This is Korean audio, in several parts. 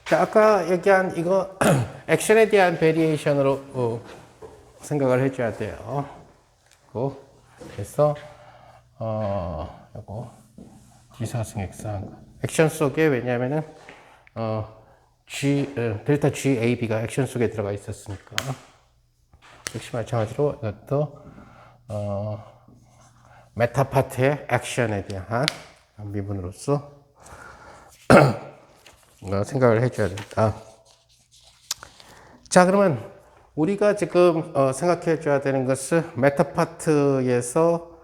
자, 아까 얘기한 이거 액션에 대한 베리에이션으로 생각을 해줘야 돼요. 그래서 요거 G사승 X한 거. 액션 속에 왜냐면은 델타 GAB가 액션 속에 들어가 있었으니까. 역시 마찬가지로 이것도 메타 파트의 액션에 대한 미분으로서 생각을 해줘야 된다. 자, 그러면 우리가 지금 생각해 줘야 되는 것은 메타 파트에서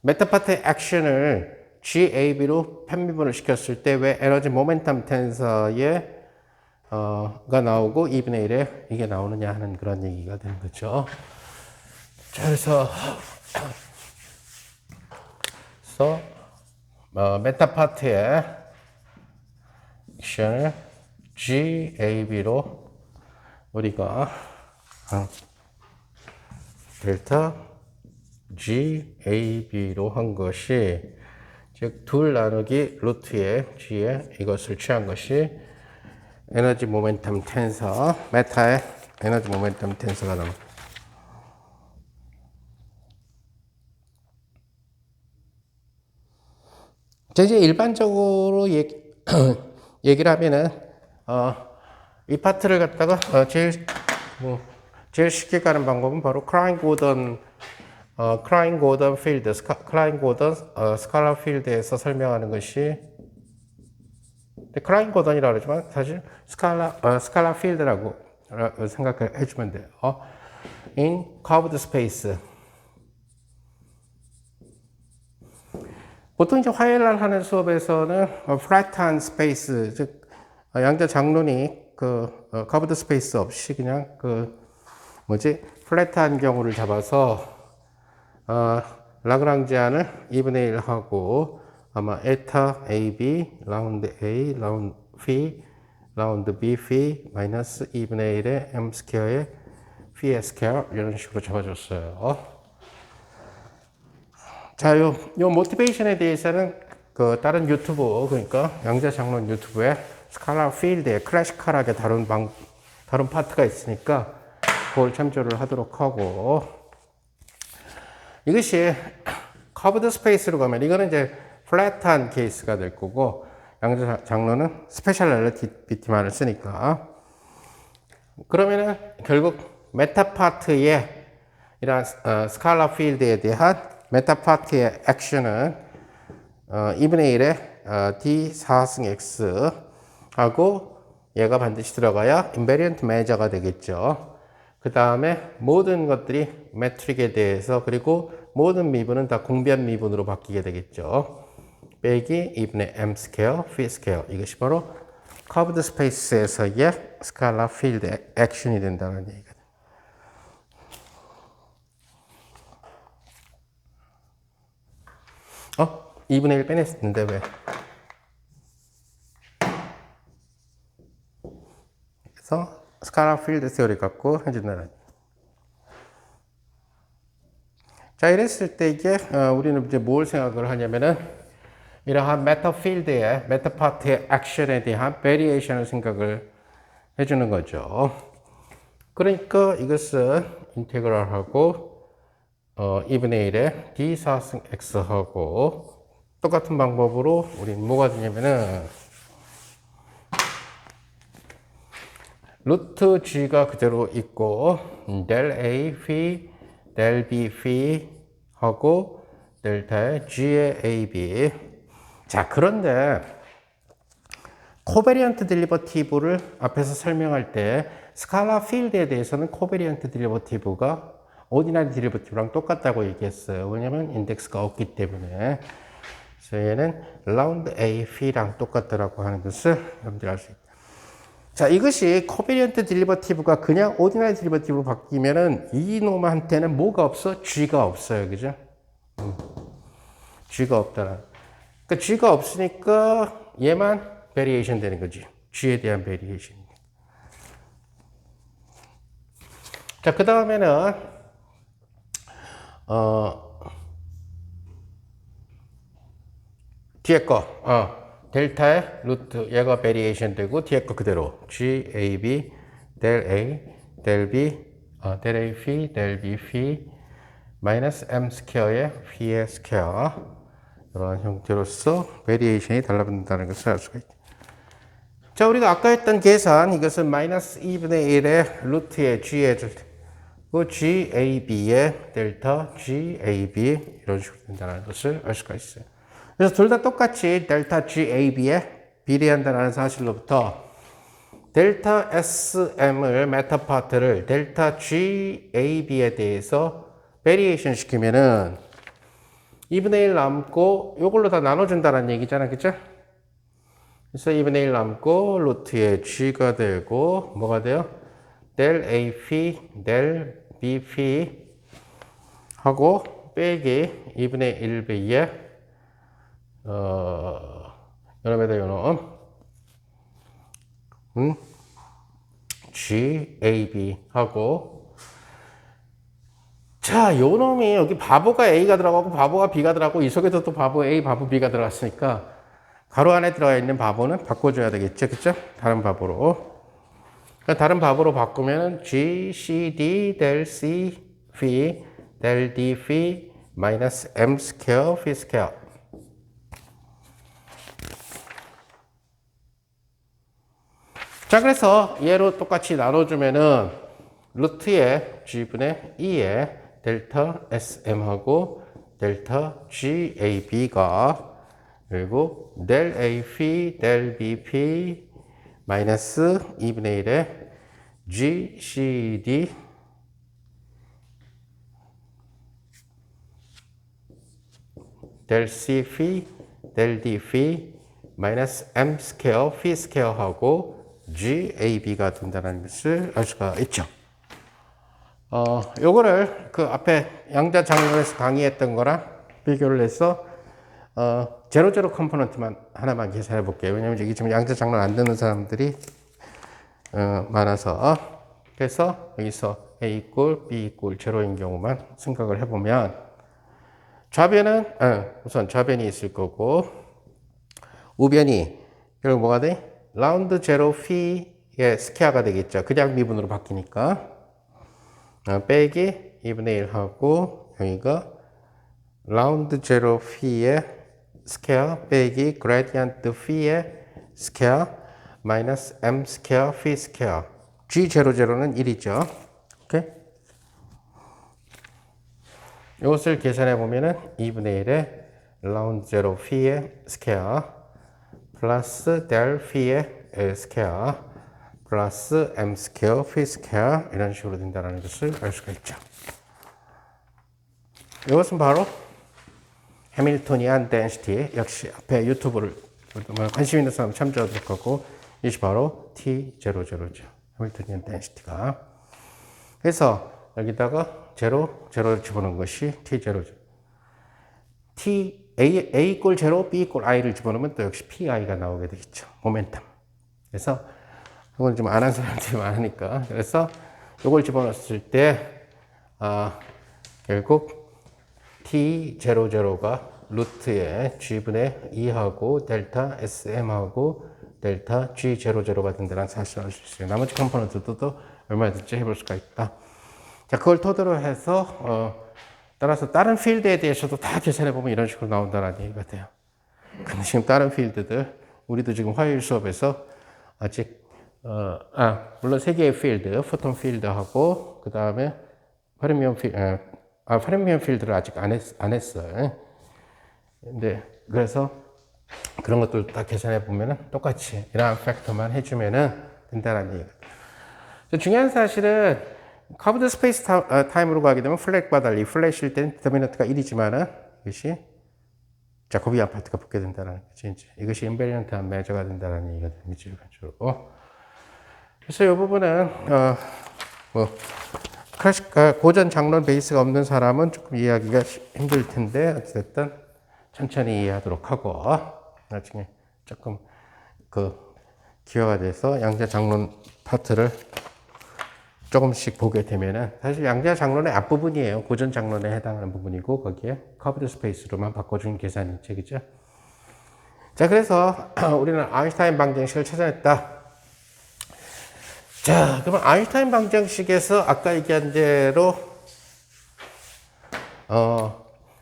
메타 파트의 액션을 GAB로 편미분을 시켰을 때 왜 에너지 모멘텀 텐서에 가 나오고 2분의 1에 이게 나오느냐 하는 그런 얘기가 되는 거죠. 자, 그래서 메타 파트의 액션을 GAB로 우리가 델타 GAB로 한 것이 즉 둘 나누기 루트의 G에 이것을 취한 것이 에너지 모멘텀 텐서 메타의 에너지 모멘텀 텐서가 나옵니다. 자, 이제 일반적으로 얘기를 하면은 이 파트를 갖다가 제일 쉽게 가는 방법은 바로 클라인 고던 필드, 클라인 고던 스칼라 필드에서 설명하는 것이 클라인 고던이라고 그러지만 사실 스칼라 필드라고 생각해 주면 돼요. in curved space. 보통 이제 화요일날 하는 수업에서는 flat한 space, 즉 양자 장론이 curved space 없이 그냥 플랫한 경우를 잡아서 라그랑지안을 2분의 1 하고 아마 에타 AB 라운드 A 라운드 phi 라운드 B phi 마이너스 2분의 1의 M 스퀘어의 phi 스퀘어 이런 식으로 잡아줬어요. 자, 요 모티베이션에 대해서는 다른 유튜브, 그러니까 양자 장론 유튜브에 스칼라 필드에 클래시컬하게 다룬 파트가 있으니까 그걸 참조를 하도록 하고, 이것이 커브드 스페이스로 가면 이거는 이제 플랫한 케이스가 될 거고, 양자 장론은 스페셜 렐러티비티만을 쓰니까, 그러면은 결국 메타 파트의 이런 스칼라 필드에 대한 메타 파트의 액션은 2분의 1의 D 4승 X 하고 얘가 반드시 들어가야 인베리언트 메저가 되겠죠. 그 다음에 모든 것들이 매트릭에 대해서 그리고 모든 미분은 다 공변 미분으로 바뀌게 되겠죠. 빼기 2분의 M 스퀘어, phi 스퀘어. 이것이 바로 커브드 스페이스에서의 스칼라 필드 액션이 된다는 얘기가 됩니다. 2분의 1 빼냈는데 왜? 그래서 스칼라 필드 세어리 갖고 해준다는. 자, 이랬을 때 이게 우리는 이제 뭘 생각을 하냐면은 이러한 메타 필드의 메타 파트의 액션에 대한 베리에이션을 생각을 해주는 거죠. 그러니까 이것은 인테그랄하고 2분의 1에 D 4승 X하고 똑같은 방법으로 우리는 뭐가 되냐면은 루트 G가 그대로 있고 델 A phi 델 B phi 하고 델타의 G의 AB. 자, 그런데 코베리언트 데리버티브를 앞에서 설명할 때 스칼라 필드에 대해서는 코베리언트 데리버티브가 오디너리 데리버티브랑 똑같다고 얘기했어요. 왜냐면 인덱스가 없기 때문에. 그래서 얘는 라운드 A phi랑 똑같다라고 하는 것을 여러분들이 알 수 있다. 자, 이것이 코베리언트 데리버티브가 그냥 오디너리 데리버티브로 바뀌면은 이 놈한테는 뭐가 없어? G가 없어요. 그죠? G가 없다. 그러니까 G가 없으니까 얘만 베리에이션 되는 거지. G에 대한 베리에이션. 자, 그 다음에는 뒤에 거 델타의 루트 얘가 베리에이션 되고 뒤에 거 그대로 G, A, B, 델 A, 델 B, 델 A, phi, 델 B, phi 마이너스 M 스퀘어의 p의 스퀘어 이런 형태로서 베리에이션이 달라붙는다는 것을 알 수가 있죠. 자, 우리가 아까 했던 계산 이것은 마이너스 2분의 1의 루트의 G의 그 GAB의 델타 GAB 이런 식으로 된다는 것을 알 수가 있어요. 그래서 둘 다 똑같이 델타 GAB에 비례한다는 사실로부터 델타 SM을 메타파트를 델타 GAB에 대해서 베리에이션 시키면은 2분의 1 남고 요걸로 다 나눠준다는 얘기잖아, 그쵸? 그래서 2분의 1 남고 루트의 G가 되고 뭐가 돼요? 델 A phi, 델 B phi 하고 빼기 2분의 1b의 요놈에다 요놈 GAB 하고 자, 요놈이 여기 바보가 A가 들어가고 바보가 B가 들어가고 이 속에도 또 바보 A, 바보 B가 들어갔으니까 가로 안에 들어가 있는 바보는 바꿔줘야 되겠죠, 그쵸? 다른 바보로. 그러니까 다른 바보로 바꾸면 G, C, D, 델 C, phi, 델 D, phi, 마이너스 M 스퀘어, phi 스퀘어. 자, 그래서 얘로 똑같이 나눠주면은 루트의 G분의 2의 델타 SM하고 델타 GAB가 그리고 델 A phi, 델 B phi 마이너스 2분의 1의 GCD 델 C phi, 델 D phi 마이너스 M 스퀘어, phi 스퀘어 하고 GAB가 된다는 것을 알 수가 있죠. 요거를 그 앞에 양자 장론에서 강의했던 거랑 비교를 해서 제로 컴포넌트만 하나만 계산해 볼게요. 왜냐면 여기 지금 양자 장론 안 듣는 사람들이 많아서 그래서 여기서 A 이꼴 B 이꼴 제로인 경우만 생각을 해보면 좌변은 우선 좌변이 있을 거고 우변이 결국 뭐가 돼? 라운드 제로 피의 스퀘어가 되겠죠. 그냥 미분으로 바뀌니까 빼기 2분의 1 하고 여기가 라운드 제로 피의 스퀘어 빼기 그레디언트 피의 스퀘어 마이너스 M 스퀘어 피 스퀘어 G00는 1이죠. 오케이? 이것을 계산해 보면은 2분의 1의 라운드 제로 피의 스퀘어 플러스 델 피의 스퀘어 플러스 M 스퀘어 피 스퀘어 이런 식으로 된다는 것을 알 수가 있죠. 이것은 바로 해밀토니안 덴시티 역시 앞에 유튜브를 관심 있는 사람 참조하도록 하고 이것이 바로 T00죠. 해밀토니안 덴시티가. 그래서 여기다가 제로를 집어넣은 것이 T0죠. A 이꼴 제로, B 이꼴 I를 집어넣으면 또 역시 PI가 나오게 되겠죠. 모멘텀. 그래서 이건 좀 안 한 사람들이 많으니까. 그래서 이걸 집어넣었을 때 결국 T00가 루트의 G분의 2하고 델타 SM하고 델타 G00가 된다는 사실을 알 수 있어요. 나머지 컴포넌트도 얼마든지 해볼 수가 있다. 자, 그걸 토대로 해서 따라서 다른 필드에 대해서도 다 계산해 보면 이런 식으로 나온다는 얘기가 돼요. 근데 지금 다른 필드들 우리도 지금 화요일 수업에서 아직 물론 세 개의 필드, 포톤 필드하고 그 다음에 페르미온 필드를 아직 안 했어요. 근데 그래서 그런 것들 다 계산해 보면은 똑같이 이러한 팩터만 해주면은 된다는 얘기가. 중요한 사실은 커브드 스페이스 타임으로 가게 되면 플랫과 달리 플랫일 때는 디터미넌트가 1이지만은 이것이 자코비안 파트가 붙게 된다는 거지. 이것이 인베리언트한 메저가 된다는 얘기가 됩니다. 그래서 이 부분은 고전 장론 베이스가 없는 사람은 조금 이해하기가 힘들 텐데 어쨌든 천천히 이해하도록 하고 나중에 조금 기여가 돼서 양자 장론 파트를 조금씩 보게 되면은 사실 양자 장론의 앞부분이에요. 고전 장론에 해당하는 부분이고 거기에 커브드 스페이스로만 바꿔준 계산이죠. 그죠? 자, 그래서 우리는 아인슈타인 방정식을 찾아냈다. 자, 그러면 아인슈타인 방정식에서 아까 얘기한 대로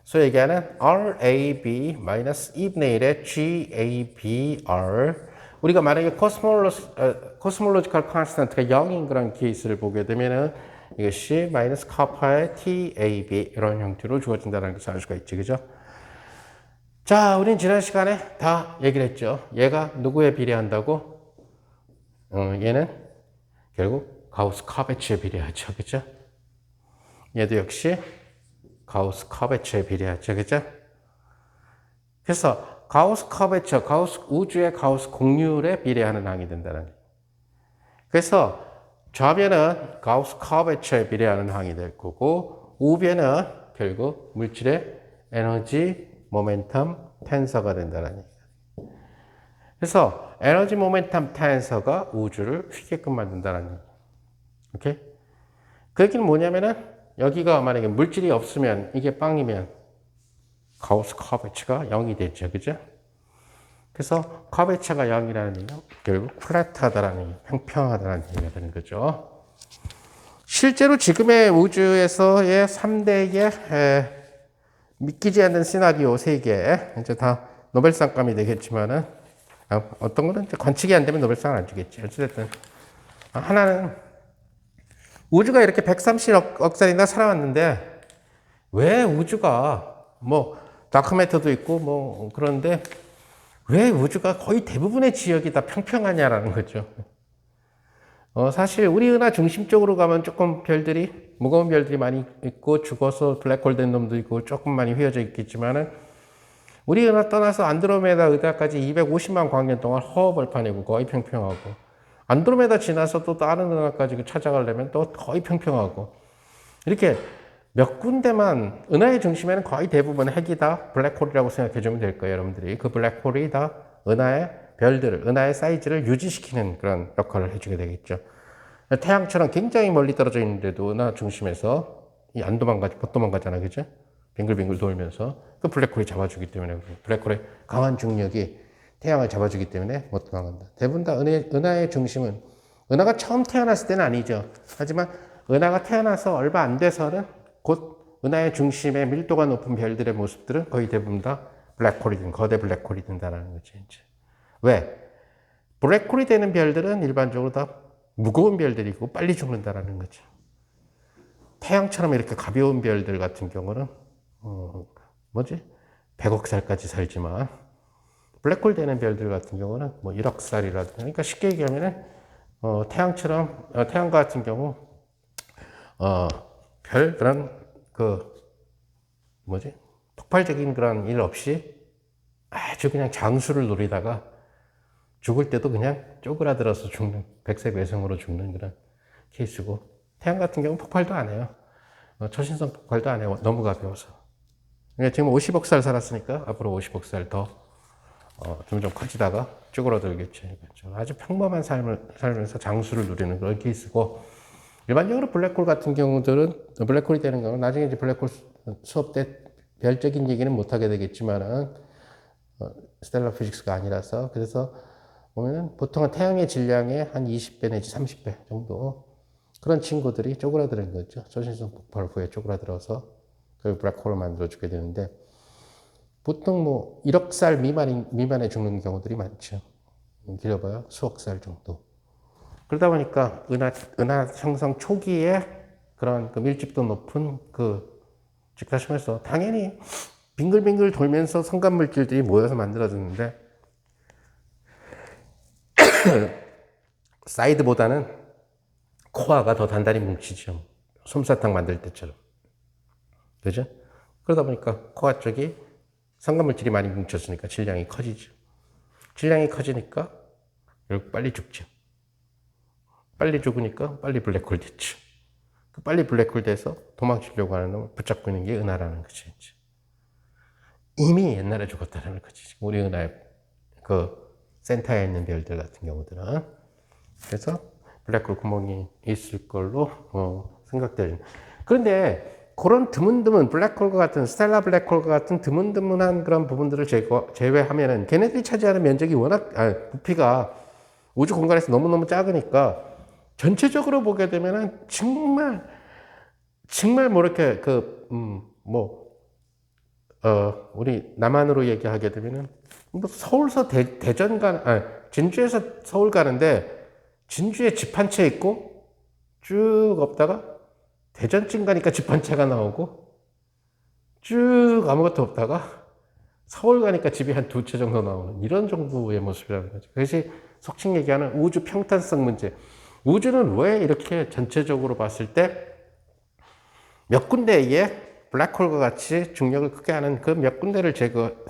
소위 얘기하는 RAB 마이너스 2분의 1의 GABR, 우리가 만약에 코스몰로지컬 컨스턴트가 0인 그런 케이스를 보게 되면은 이것이 마이너스 카파의 TAB 이런 형태로 주어진다는 것을 알 수가 있지, 그죠? 자, 우린 지난 시간에 다 얘기를 했죠. 얘가 누구에 비례한다고? 얘는 결국 가우스-카베츠에 비례하죠, 그죠? 얘도 역시 가우스-카베츠에 비례하죠, 그죠? 그래서 가우스-카베츠, 우주의 가우스 공률에 비례하는 항이 된다는. 그래서 좌변은 가우스-카베츠에 비례하는 항이 될 거고, 우변은 결국 물질의 에너지 모멘텀 텐서가 된다는 얘기예요. 그래서 에너지 모멘텀 텐서가 우주를 휘게끔 만든다는 얘기예요. 오케이? 그 얘기는 뭐냐면은 여기가 만약에 물질이 없으면 이게 빵이면 가우스 커베츠가 0이 되죠. 그죠? 그래서 커베츠가 0이라는 얘기는 결국 플랫하다라는 얘기, 평평하다는 얘기가 되는 거죠. 실제로 지금의 우주에서의 3대의 믿기지 않는 시나리오 3개, 이제 다 노벨상감이 되겠지만은, 어떤 거는 이제 관측이 안 되면 노벨상을 안 주겠지. 어쨌든, 하나는 우주가 이렇게 130억 살이나 살아왔는데, 왜 우주가, 뭐, 다크매터도 있고, 뭐, 그런데, 왜 우주가 거의 대부분의 지역이 다 평평하냐라는 거죠. 사실 우리 은하 중심적으로 가면 조금 별들이, 무거운 별들이 많이 있고, 죽어서 블랙홀 된 놈도 있고, 조금 많이 휘어져 있겠지만은, 우리 은하 떠나서 안드로메다 의다까지 250만 광년 동안 허허벌판이고 거의 평평하고, 안드로메다 지나서 또 다른 은하까지 찾아가려면 또 거의 평평하고, 이렇게 몇 군데만, 은하의 중심에는 거의 대부분 핵이다, 블랙홀이라고 생각해 주면 될 거예요, 여러분들이. 그 블랙홀이 다 은하의 별들을, 은하의 사이즈를 유지시키는 그런 역할을 해주게 되겠죠. 태양처럼 굉장히 멀리 떨어져 있는데도 은하 중심에서 안 도망가지, 못 도망가잖아, 그죠? 빙글빙글 돌면서 그 블랙홀이 잡아주기 때문에, 블랙홀의 강한 중력이 태양을 잡아주기 때문에 못 도망간다. 대부분 다 은하의 중심은, 은하가 처음 태어났을 때는 아니죠. 하지만 은하가 태어나서 얼마 안 돼서는 곧 은하의 중심에 밀도가 높은 별들의 모습들은 거의 대부분 다 블랙홀이든 거대 블랙홀이 된다는 거죠. 이제. 왜? 블랙홀이 되는 별들은 일반적으로 다 무거운 별들이고 빨리 죽는다는 거죠. 태양처럼 이렇게 가벼운 별들 같은 경우는 100억 살까지 살지만, 블랙홀 되는 별들 같은 경우는 뭐 1억 살이라든가, 그러니까 쉽게 얘기하면은 태양 같은 경우 별 그런 폭발적인 그런 일 없이 아주 그냥 장수를 누리다가 죽을 때도 그냥 쪼그라들어서 죽는, 백색 외성으로 죽는 그런 케이스고, 태양 같은 경우는 폭발도 안 해요. 초신성 폭발도 안 해요. 너무 가벼워서. 그러니까 지금 50억 살 살았으니까 앞으로 50억 살 더 점점 커지다가 쪼그라들겠죠. 아주 평범한 삶을 살면서 장수를 누리는 그런 케이스고, 일반적으로 블랙홀 같은 경우들은, 블랙홀이 되는 경우는 나중에 이제 블랙홀 수업 때 별적인 얘기는 못 하게 되겠지만은, 스텔라 피직스가 아니라서, 그래서 보면은 보통은 태양의 질량의 한 20배 내지 30배 정도 그런 친구들이 쪼그라드는 거죠. 초신성 폭발 후에 쪼그라들어서 그 블랙홀을 만들어주게 되는데, 보통 뭐 1억 살 미만에 죽는 경우들이 많죠. 길어봐요. 수억 살 정도. 그러다 보니까 은하 형성 초기에 그런 그 밀집도 높은 그 직사심에서 당연히 빙글빙글 돌면서 성간 물질들이 모여서 만들어졌는데, 사이드보다는 코어가 더 단단히 뭉치죠. 솜사탕 만들 때처럼. 그죠? 그러다 보니까 코어 쪽이 성간물질이 많이 뭉쳤으니까 질량이 커지죠. 질량이 커지니까 결국 빨리 죽죠. 빨리 죽으니까 빨리 블랙홀 됐죠. 그 빨리 블랙홀 돼서 도망치려고 하는 놈을 붙잡고 있는 게 은하라는 거죠. 이제. 이미 옛날에 죽었다는 거지. 우리 은하의 그 센터에 있는 별들 같은 경우들은. 그래서 블랙홀 구멍이 있을 걸로 생각돼요. 그런데 그런 드문드문 블랙홀과 같은 스텔라 블랙홀과 같은 드문드문한 그런 부분들을 제외하면은 걔네들이 차지하는 면적이 워낙 부피가 우주 공간에서 너무너무 작으니까 전체적으로 보게 되면은 정말 뭐 이렇게 우리 남한으로 얘기하게 되면은 뭐 서울서 대전 진주에서 서울 가는데 진주에 집 한 채 있고 쭉 없다가 대전쯤 가니까 집 한 채가 나오고 쭉 아무것도 없다가 서울 가니까 집이 한 두 채 정도 나오는 이런 정도의 모습이라는 거죠. 그것이 속칭 얘기하는 우주 평탄성 문제. 우주는 왜 이렇게 전체적으로 봤을 때 몇 군데의 블랙홀과 같이 중력을 크게 하는 그 몇 군데를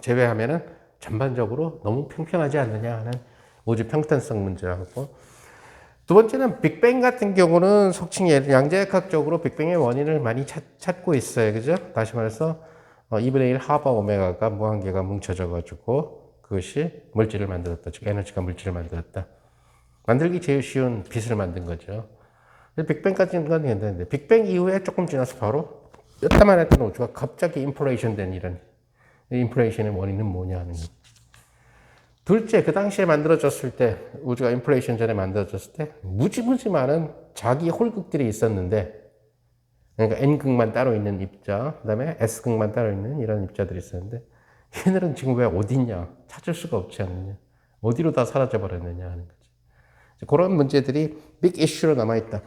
제외하면은 전반적으로 너무 평평하지 않느냐 하는 우주 평탄성 문제하고, 두 번째는 빅뱅 같은 경우는 속칭 양자역학적으로 빅뱅의 원인을 많이 찾고 있어요. 그죠? 다시 말해서 2분의 1 하바 오메가가 무한계가 뭉쳐져 가지고 그것이 물질을 만들었다. 즉 에너지가 물질을 만들었다. 만들기 제일 쉬운 빛을 만든 거죠. 빅뱅까지는 건 괜찮은데 빅뱅 이후에 조금 지나서 바로 여타만 했던 우주가 갑자기 인플레이션 된 이런 인플레이션의 원인은 뭐냐 하는 거. 둘째, 그 당시에 만들어졌을 때 우주가 인플레이션 전에 만들어졌을 때 무지무지 많은 자기 홀극들이 있었는데, 그러니까 N극만 따로 있는 입자, 그 다음에 S극만 따로 있는 이런 입자들이 있었는데 얘네들은 지금 왜 어디 있냐, 찾을 수가 없지 않느냐, 어디로 다 사라져 버렸느냐 하는 거죠. 그런 문제들이 빅 이슈로 남아있다.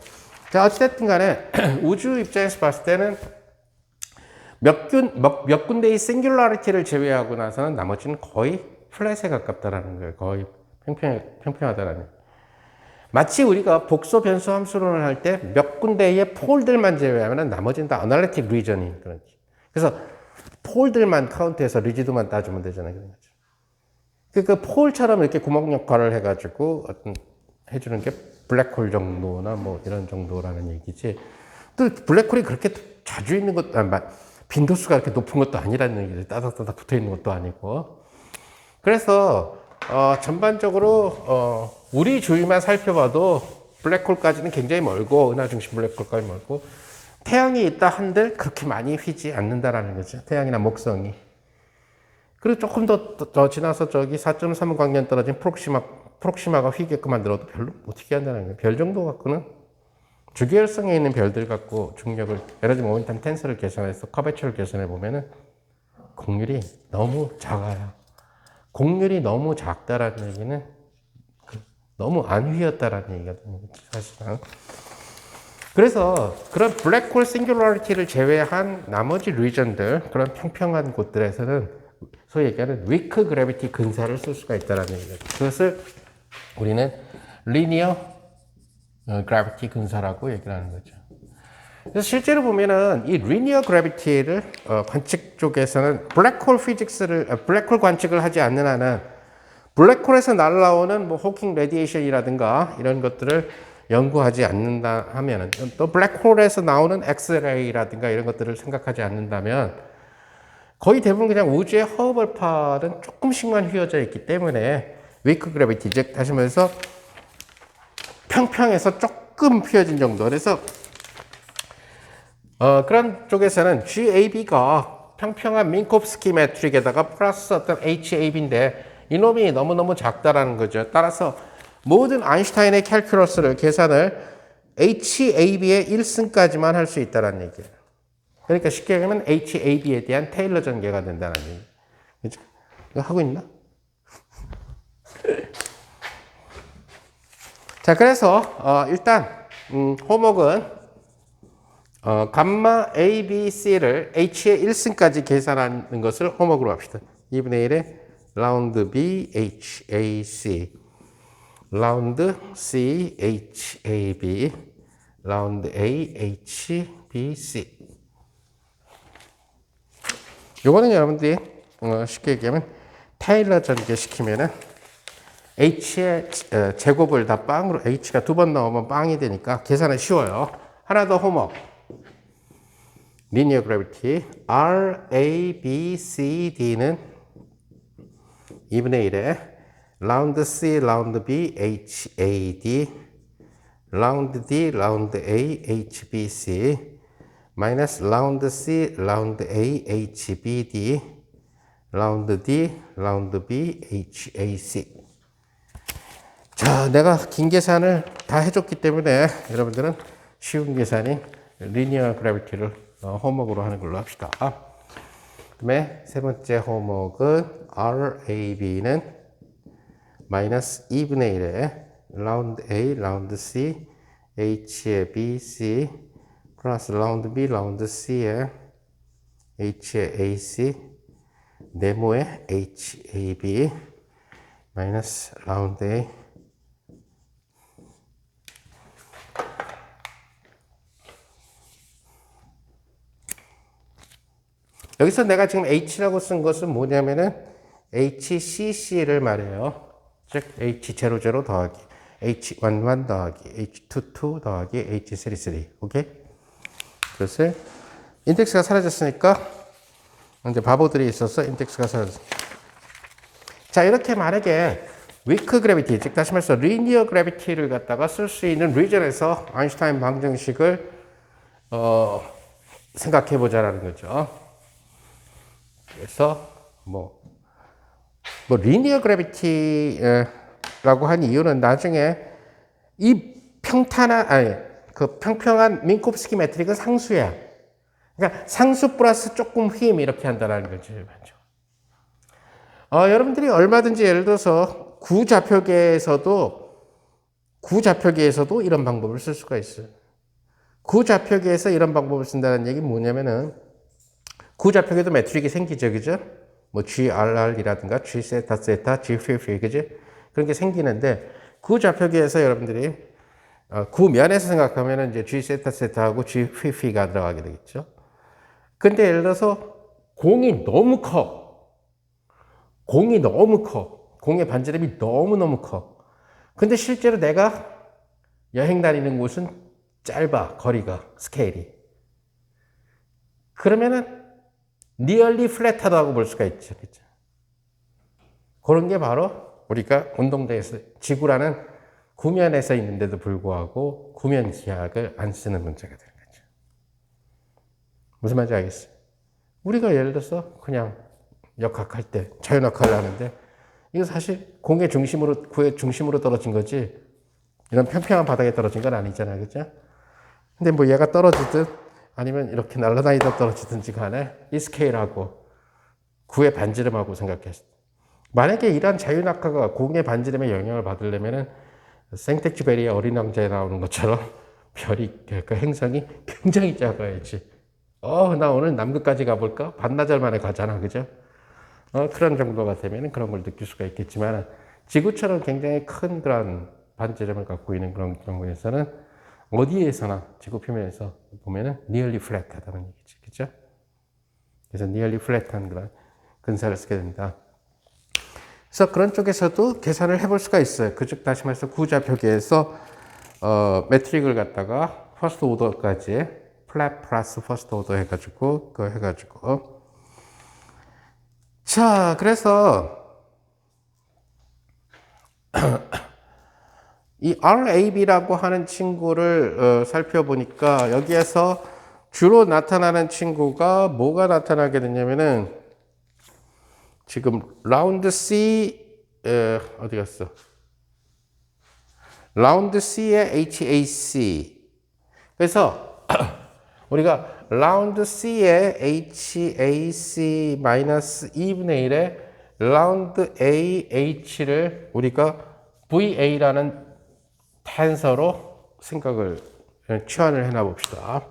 자, 어쨌든 간에 우주 입장에서 봤을 때는 몇 군데의 싱귤라리티를 제외하고 나서는 나머지는 거의 플랫에 가깝다라는 거예요. 거의 평평하다라는. 마치 우리가 복소 변수 함수론을 할 때 몇 군데의 폴들만 제외하면 나머지는 다 어널리틱 리전인 그런. 그래서 폴들만 카운트해서 리지드만 따주면 되잖아요. 그 폴처럼 이렇게 구멍 역할을 해가지고 어떤 해주는 게 블랙홀 정도나 뭐 이런 정도라는 얘기지. 또 블랙홀이 그렇게 자주 있는 것도 빈도수가 그렇게 높은 것도 아니라는 얘기지. 따닥따닥 붙어 있는 것도 아니고. 그래서 전반적으로 우리 주위만 살펴봐도 블랙홀까지는 굉장히 멀고, 은하중심 블랙홀까지 멀고, 태양이 있다 한들 그렇게 많이 휘지 않는다라는 거죠. 태양이나 목성이. 그리고 조금 더 지나서 저기 4.3 광년 떨어진 프록시마가 휘게끔 만들어도 별로 어떻게 한다는 거예요. 별 정도 갖고는 주기율성에 있는 별들 갖고 중력을, 에너지 모멘텀 텐서를 계산해서 커베처를 계산해 보면은 곡률이 너무 작아요. 곡률이 너무 작다라는 얘기는 너무 안 휘었다라는 얘기거든요. 사실은. 그래서 그런 블랙홀 싱귤러리티를 제외한 나머지 리전들, 그런 평평한 곳들에서는 소위 얘기하는 위크 그래비티 근사를 쓸 수가 있다는 얘기죠. 그것을 우리는 리니어 그래비티 근사라고 얘기를 하는 거죠. 그래서 실제로 보면은 이 리니어 그래비티를 관측 쪽에서는 블랙홀 관측을 하지 않는 한은 블랙홀에서 날아오는 뭐 호킹 레디에이션이라든가 이런 것들을 연구하지 않는다 하면은, 또 블랙홀에서 나오는 엑스레이라든가 이런 것들을 생각하지 않는다면 거의 대부분 그냥 우주의 허블파는 조금씩만 휘어져 있기 때문에 위크 그래비티, 즉 다시 말해서 평평해서 조금 휘어진 정도. 그래서 그런 쪽에서는 GAB가 평평한 민콥스키 매트릭에다가 플러스 어떤 HAB인데 이놈이 너무너무 작다라는 거죠. 따라서 모든 아인슈타인의 캘큘러스를 계산을 HAB의 1승까지만 할 수 있다는 얘기예요. 그러니까 쉽게 얘기하면 HAB에 대한 테일러 전개가 된다는 얘기예요. 그죠? 이거 하고 있나? 자, 그래서 일단 호목은 감마 A, B, C를 H의 1승까지 계산하는 것을 호목으로 합시다. 2분의 1에 라운드 B, H, A, C, 라운드 C, H, A, B, 라운드 A, H, B, C. 요거는 여러분들이 쉽게 얘기하면 테일러 전개시키면은 H의 제곱을 다 빵으로, H가 두 번 나오면 빵이 되니까 계산은 쉬워요. 하나 더 호목. 리니어 그래비티 R, A, B, C, D는 2분의 1에 라운드 C, 라운드 B, H, A, D, 라운드 D, 라운드 A, H, B, C, 마이너스 라운드 C, 라운드 A, H, B, D, 라운드 D, 라운드 B, H, A, C. 자, 내가 긴 계산을 다 해줬기 때문에 여러분들은 쉬운 계산인 리니어 그래비티를 홈워크로 하는 걸로 합시다. 그 다음에 세 번째 홈워크는 RAB는 마이너스 2분의 1에 라운드 A, 라운드 C, H에 B, C 플러스 라운드 B, 라운드 C에 H에 AC 네모에 HAB 마이너스 라운드 A 여기서 내가 지금 H라고 쓴 것은 뭐냐면은 HCC를 말해요. 즉 H00 더하기 H11 더하기 H22 더하기 H33 오케이? 그것을 인덱스가 사라졌으니까 이제 바보들이 있어서 인덱스가 사라졌어. 자 이렇게 만약에 위크 그래비티 즉 다시 말해서 리니어 그래비티를 갖다가 쓸 수 있는 리전에서 아인슈타인 방정식을 생각해 보자라는 거죠. 그래서 뭐 리니어 그래비티라고 한 이유는 나중에 이 그 평평한 민콥스키 매트릭은 상수야. 그러니까 상수 플러스 조금 힘 이렇게 한다는 거죠. 여러분들이 얼마든지 예를 들어서 구좌표계에서도 이런 방법을 쓸 수가 있어요. 구좌표계에서 이런 방법을 쓴다는 얘기는 뭐냐면은 구좌표계도 매트릭이 생기죠, 그죠? 뭐 GRR이라든가 G 세타 세타, G 필 그죠? 그런 게 생기는데 구좌표계에서 여러분들이 구면에서 생각하면은 이제 G 세타 세타하고 G 필가 들어가게 되겠죠. 근데 예를 들어서 공이 너무 커. 공의 반지름이 너무너무 커. 근데 실제로 내가 여행 다니는 곳은 짧아, 거리가, 스케일이. 그러면은 nearly flat하다고 볼 수가 있죠. 그렇죠? 그런 게 바로 우리가 운동대에서 지구라는 구면에서 있는데도 불구하고 구면 기하학을 안 쓰는 문제가 되는 거죠. 무슨 말인지 알겠어요? 우리가 예를 들어서 그냥 역학할 때 자연학학을 하는데 이거 사실 구의 중심으로 떨어진 거지 이런 평평한 바닥에 떨어진 건 아니잖아요. 그렇죠? 근데 뭐 얘가 떨어지든 아니면 이렇게 날아다니다 떨어지든지 간에 이 스케일하고 구의 반지름하고 생각했을 때 만약에 이러한 자연학과가 공의 반지름에 영향을 받으려면은 생텍쥐베리의 어린 왕자에 나오는 것처럼 별이 그 행성이 굉장히 작아야지. 나 오늘 남극까지 가볼까? 반나절 만에 가잖아, 그죠? 그런 정도가 되면은 그런 걸 느낄 수가 있겠지만 지구처럼 굉장히 큰 그런 반지름을 갖고 있는 그런 경우에서는 어디에서나 지구 표면에서 보면은 nearly flat하다는 얘기죠, 그죠? 그래서 nearly flat한 그런 근사를 쓰게 됩니다. 그래서 그런 쪽에서도 계산을 해볼 수가 있어요. 즉 다시 말해서 구좌표계에서 매트릭을 갖다가 퍼스트 오더까지 플랫 플러스 퍼스트 오더 해가지고 자 그래서 이 RAB라고 하는 친구를 살펴보니까 여기에서 주로 나타나는 친구가 뭐가 나타나게 되냐면은 지금 라운드 C 어디 갔어? 라운드 C의 HAC. 그래서 우리가 라운드 C의 HAC 마이너스 2분의 1의 라운드 AH를 우리가 VA라는 텐서로 생각을 치환을 해놔 봅시다.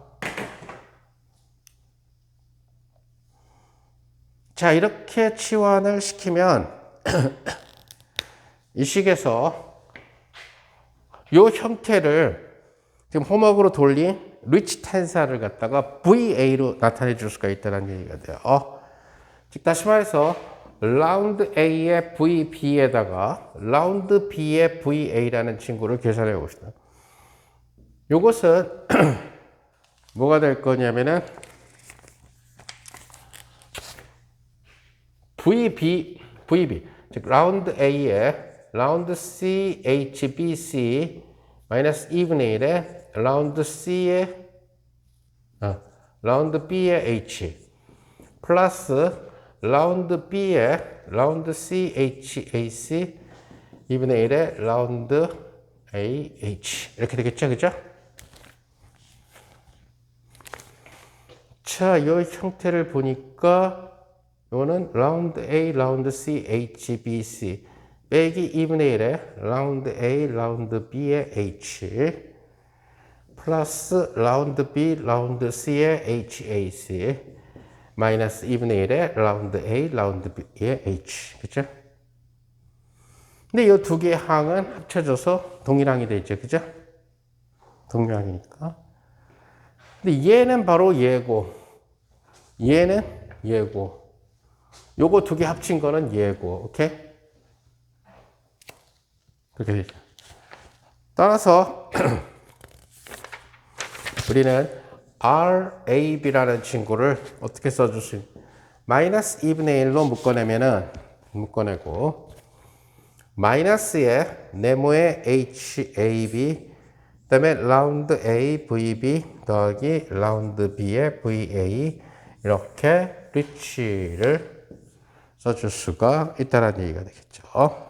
자, 이렇게 치환을 시키면 이 식에서 이 형태를 지금 홈워크로 돌린 리치 텐사를 갖다가 VA로 나타내 줄 수가 있다는 얘기가 돼요. 즉 다시 말해서 라운드 A의 VB에다가 라운드 B의 VA라는 친구를 계산해 봅시다. 이것은 뭐가 될 거냐면은 VB, 즉 라운드 A에 라운드 C, H, B, C 마이너스 2분의 1에 라운드 C에 라운드 B의 H 플러스 라운드 B의 라운드 C, H, AC 2분의 1의 라운드 A, H 이렇게 되겠죠, 그죠? 자, 이 형태를 보니까 이거는 라운드 A, 라운드 C, H, B, C 빼기 2분의 1의 라운드 A, 라운드 B의 H 플러스 라운드 B, 라운드 C의 HAC 마이너스 2분의 1의 라운드 A, 라운드 B의 H 그죠? 근데 이 두 개의 항은 합쳐져서 동일항이 되죠, 그죠? 동일항이니까. 근데 얘는 바로 얘고, 얘는 얘고, 요거 두 개 합친 거는 얘고, 오케이? 그렇게 되죠. 따라서 우리는 RAB라는 친구를 어떻게 써줄 수 있냐? 마이너스 2분의 1로 묶어내고 마이너스에 네모의 HAB 그 다음에 라운드 A, VB 더하기 라운드 B의 VA 이렇게 리치를 써줄 수가 있다는 얘기가 되겠죠.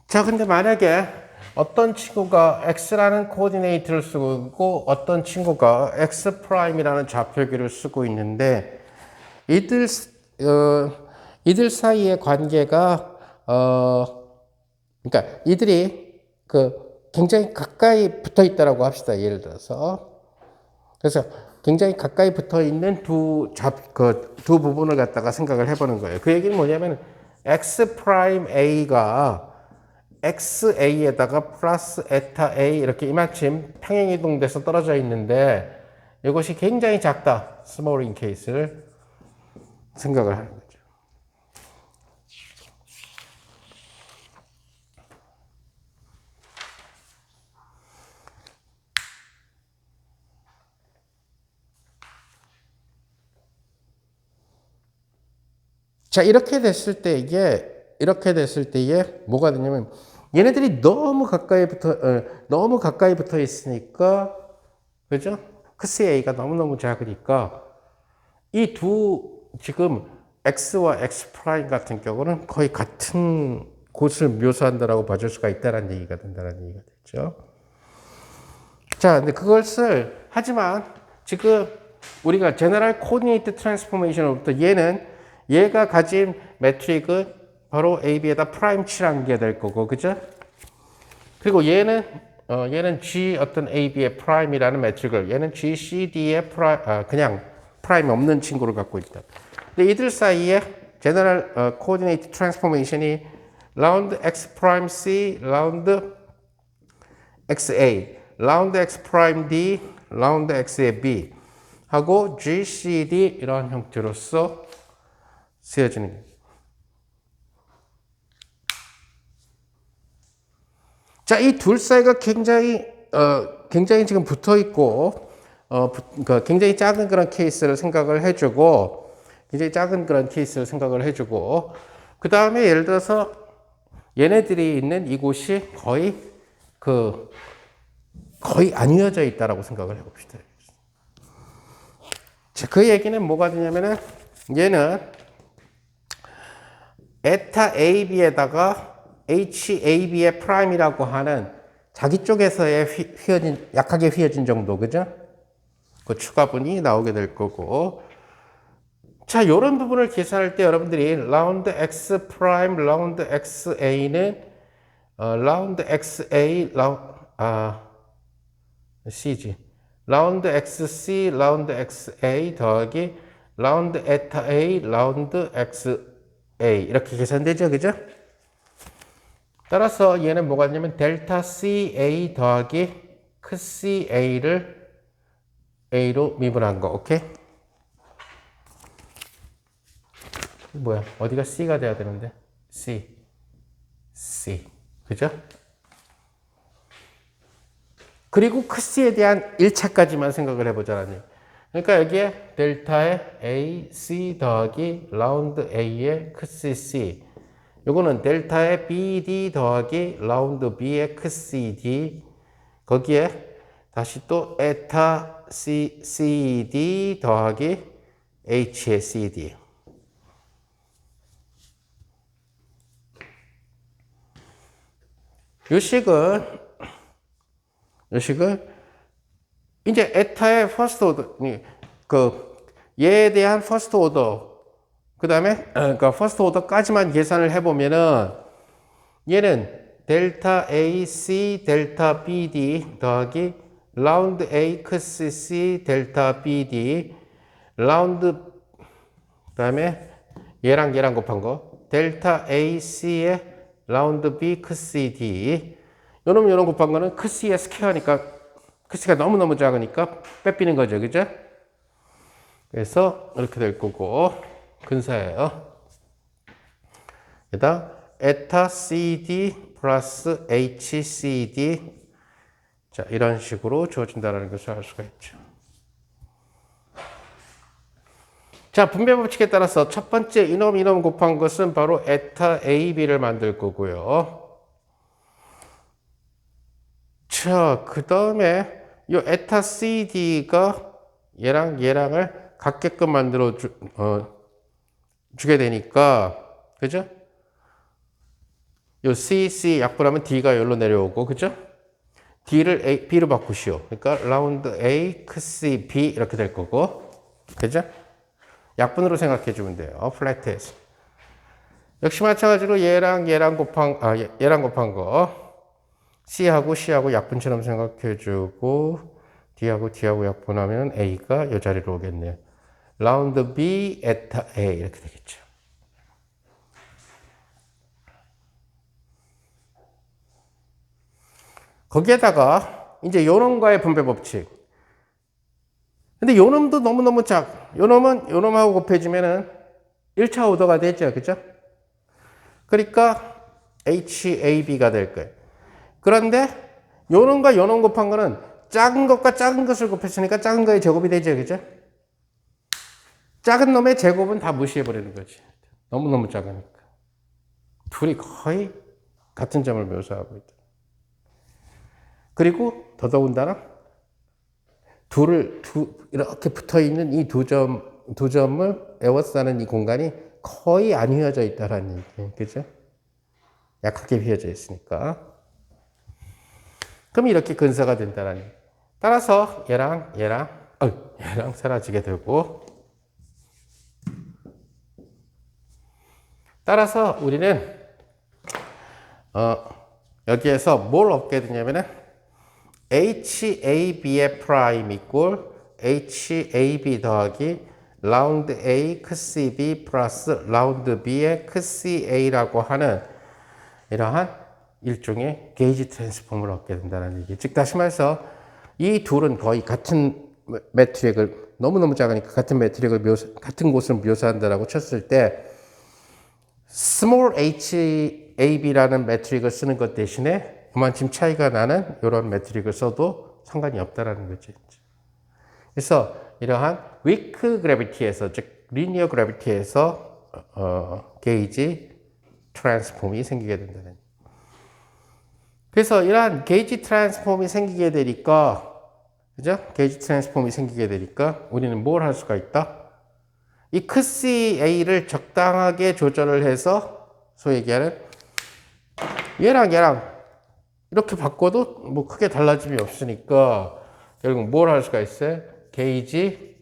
자, 근데 만약에 어떤 친구가 x라는 코오디네이트를 쓰고 있고 어떤 친구가 x'이라는 좌표기를 쓰고 있는데 이들 사이의 관계가 그러니까 이들이 굉장히 가까이 붙어 있다라고 합시다. 예를 들어서 그래서 굉장히 가까이 붙어 있는 두 부분을 갖다가 생각을 해보는 거예요. 그 얘기는 뭐냐면 x'A가 XA에다가 플러스 에타 A 이렇게 이마침 평행이동돼서 떨어져 있는데 이것이 굉장히 작다. small in case를 생각을 하는 거죠. 자, 이렇게 됐을 때에 뭐가 되냐면 얘네들이 너무 가까이 붙어 있으니까 그죠? 크스 A가 너무너무 작으니까 이 지금 X와 X 프라임 같은 경우는 거의 같은 곳을 묘사한다라고 봐줄 수가 있다는 얘기가 된다는 얘기가 됐죠. 자, 근데 하지만 지금 우리가 제너럴 코디네이트 트랜스포메이션으로부터 얘가 가진 매트릭은 바로 AB에다 프라임 칠한 게 될 거고, 그죠? 그리고 얘는 G 어떤 AB의 프라임이라는 매트릭을, 얘는 GCD의 그냥 프라임 없는 친구를 갖고 있다. 근데 이들 사이에 제너럴 코디네이트 트랜스포메이션이 라운드 X 프라임 C, 라운드 XA, 라운드 X 프라임 D, 라운드 X의 B 하고 GCD 이런 형태로서 쓰여지는 거예요. 자, 이 둘 사이가 굉장히 지금 붙어 있고, 굉장히 작은 그런 케이스를 생각을 해주고, 그 다음에 예를 들어서 얘네들이 있는 이곳이 거의 안 이어져 있다라고 생각을 해봅시다. 자, 그 얘기는 뭐가 되냐면은 얘는 에타 AB에다가 HAB의 프라임이라고 하는 자기 쪽에서의 약하게 휘어진 정도, 그죠? 그 추가분이 나오게 될 거고. 자, 요런 부분을 계산할 때 여러분들이 라운드 X 프라임, 라운드 XA는, 라운드 XA, C지. 라운드 XC, 라운드 XA 더하기 라운드 에타 A, 라운드 XA. 이렇게 계산되죠, 그죠? 따라서 얘는 뭐가 되냐면 델타 CA 더하기 크 CA를 A로 미분한 거. 오케이? 뭐야? 어디가 C가 돼야 되는데? C. 그죠? 그리고 크 C에 대한 1차까지만 생각을 해보자라니. 그러니까 여기에 델타의 A, C 더하기 라운드 A의 크 C. 요거는 델타의 BD 더하기 라운드 B의 크 CD. 거기에 다시 또 에타 CD 더하기 H의 CD. 요 식은 이제 에타의 퍼스트 오더, 얘에 대한 퍼스트 오더, 그 다음에 그러니까 퍼스트 오더까지만 계산을 해보면은 얘는 델타 AC 델타 BD 더하기 라운드 A 크스 C 델타 BD 라운드 그다음에 얘랑 곱한 거 델타 AC의 라운드 B 크스 D 요놈 곱한 거는 크스의 스퀘어니까 크스가 너무너무 작으니까 빼삐는 거죠. 그죠? 그래서 이렇게 될 거고 근사예요. 게다가 에타 CD 플러스 HCD 자 이런 식으로 주어진다는 것을 알 수가 있죠. 자 분배 법칙에 따라서 첫 번째 이놈 곱한 것은 바로 에타 AB를 만들 거고요. 자 그 다음에 이 에타 CD가 얘랑을 같게끔 만들어 주게 되니까 그죠? 요 C 약분하면 D가 여기로 내려오고, 그죠? D를 B로 바꾸시오. 그러니까 라운드 A, C, B 이렇게 될 거고, 그죠? 약분으로 생각해 주면 돼요. 플랫에서. 역시 마찬가지로 얘랑 곱한 거 C하고 약분처럼 생각해 주고 D하고 약분하면 A가 이 자리로 오겠네요. 라운드 B, 에타 A 이렇게 되겠죠. 거기에다가 이제 요놈과의 분배 법칙. 근데 요놈도 너무너무 요놈하고 곱해지면은 1차 오더가 되죠. 그죠? 그러니까 HAB가 될 거예요. 그런데 요놈과 요놈 곱한 거는 작은 것과 작은 것을 곱했으니까 작은 거의 제곱이 되죠. 그죠? 작은 놈의 제곱은 다 무시해버리는 거지. 너무너무 작으니까. 둘이 거의 같은 점을 묘사하고 있다. 그리고 더더군다나 이렇게 붙어 있는 이 두 점을 에워싸는 이 공간이 거의 안 휘어져 있다라는 얘기예요. 그죠? 약하게 휘어져 있으니까. 그럼 이렇게 근사가 된다라는 얘기예요. 따라서 얘랑 사라지게 되고, 따라서 우리는 여기에서 뭘 얻게 되냐면은 HAB의 프라임 이꼴 HAB 더하기 라운드 A 크스 B 플러스 라운드 B의 크스 A라고 하는 이러한 일종의 게이지 트랜스폼을 얻게 된다는 얘기. 즉 다시 말해서 이 둘은 거의 같은 매트릭을 너무너무 작으니까 같은 곳을 묘사한다라고 쳤을 때 small HAB라는 매트릭을 쓰는 것 대신에 그만큼 차이가 나는 이런 매트릭을 써도 상관이 없다라는 거죠. 그래서 이러한 weak gravity에서 즉 linear gravity에서 게이지 트랜스폼이 생기게 된다는. 그래서 이러한 게이지 트랜스폼이 생기게 되니까, 그죠? 게이지 트랜스폼이 생기게 되니까 우리는 뭘 할 수가 있다? 이 크스 A를 적당하게 조절을 해서 소위 얘기하는 얘랑 이렇게 바꿔도 뭐 크게 달라짐이 없으니까 결국 뭘 할 수가 있어요? 게이지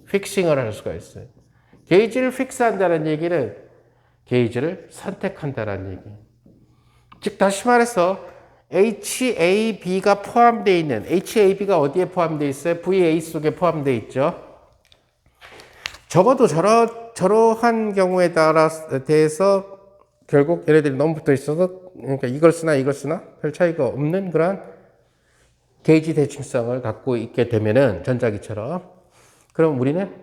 픽싱을 할 수가 있어요. 게이지를 픽스한다는 얘기는 게이지를 선택한다는 얘기예요. 즉 다시 말해서 HAB가 포함되어 있는 HAB가 어디에 포함되어 있어요? VA 속에 포함되어 있죠. 적어도 저러한 경우에 대해서 결국 얘네들이 너무 붙어 있어서 그러니까 이걸 쓰나 별 차이가 없는 그런 게이지 대칭성을 갖고 있게 되면은 전자기처럼 그럼 우리는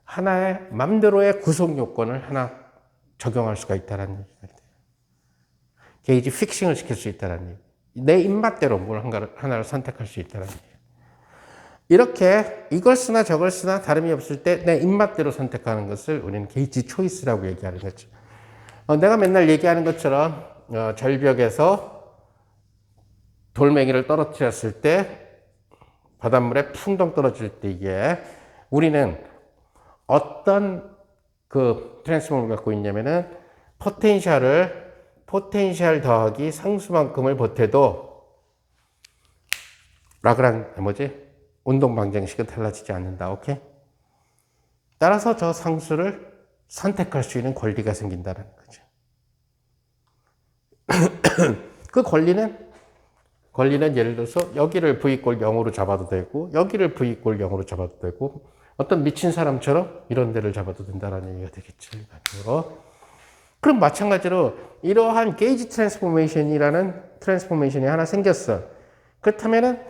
하나의 맘대로의 구성 요건을 하나 적용할 수가 있다는 얘기가 돼요. 게이지 픽싱을 시킬 수 있다는 얘기. 내 입맛대로 뭘 하나를 선택할 수 있다는 얘기. 이렇게 이걸 쓰나 저걸 쓰나 다름이 없을 때 내 입맛대로 선택하는 것을 우리는 게이지 초이스라고 얘기하는 거죠. 내가 맨날 얘기하는 것처럼 절벽에서 돌멩이를 떨어뜨렸을 때 바닷물에 풍덩 떨어질 때 이게 우리는 어떤 그 트랜스폼을 갖고 있냐면은 포텐셜 더하기 상수만큼을 보태도 운동 방정식은 달라지지 않는다. 오케이? 따라서 저 상수를 선택할 수 있는 권리가 생긴다는 거죠. 그 권리는 예를 들어서 여기를 v 꼴 0으로 잡아도 되고 여기를 v 꼴 0으로 잡아도 되고 어떤 미친 사람처럼 이런 데를 잡아도 된다는 얘기가 되겠죠. 일반적으로. 그럼 마찬가지로 이러한 게이지 트랜스포메이션이 하나 생겼어. 그렇다면은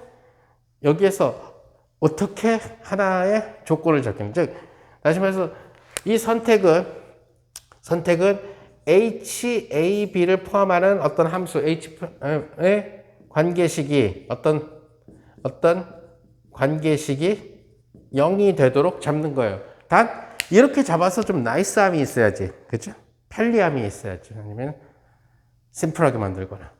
여기에서 어떻게 하나의 조건을 적용. 즉 다시 말해서 이 선택은 HAB를 포함하는 어떤 함수 H의 관계식이 어떤 관계식이 0이 되도록 잡는 거예요. 단 이렇게 잡아서 좀 나이스함이 있어야지. 그죠? 편리함이 있어야지. 아니면 심플하게 만들거나.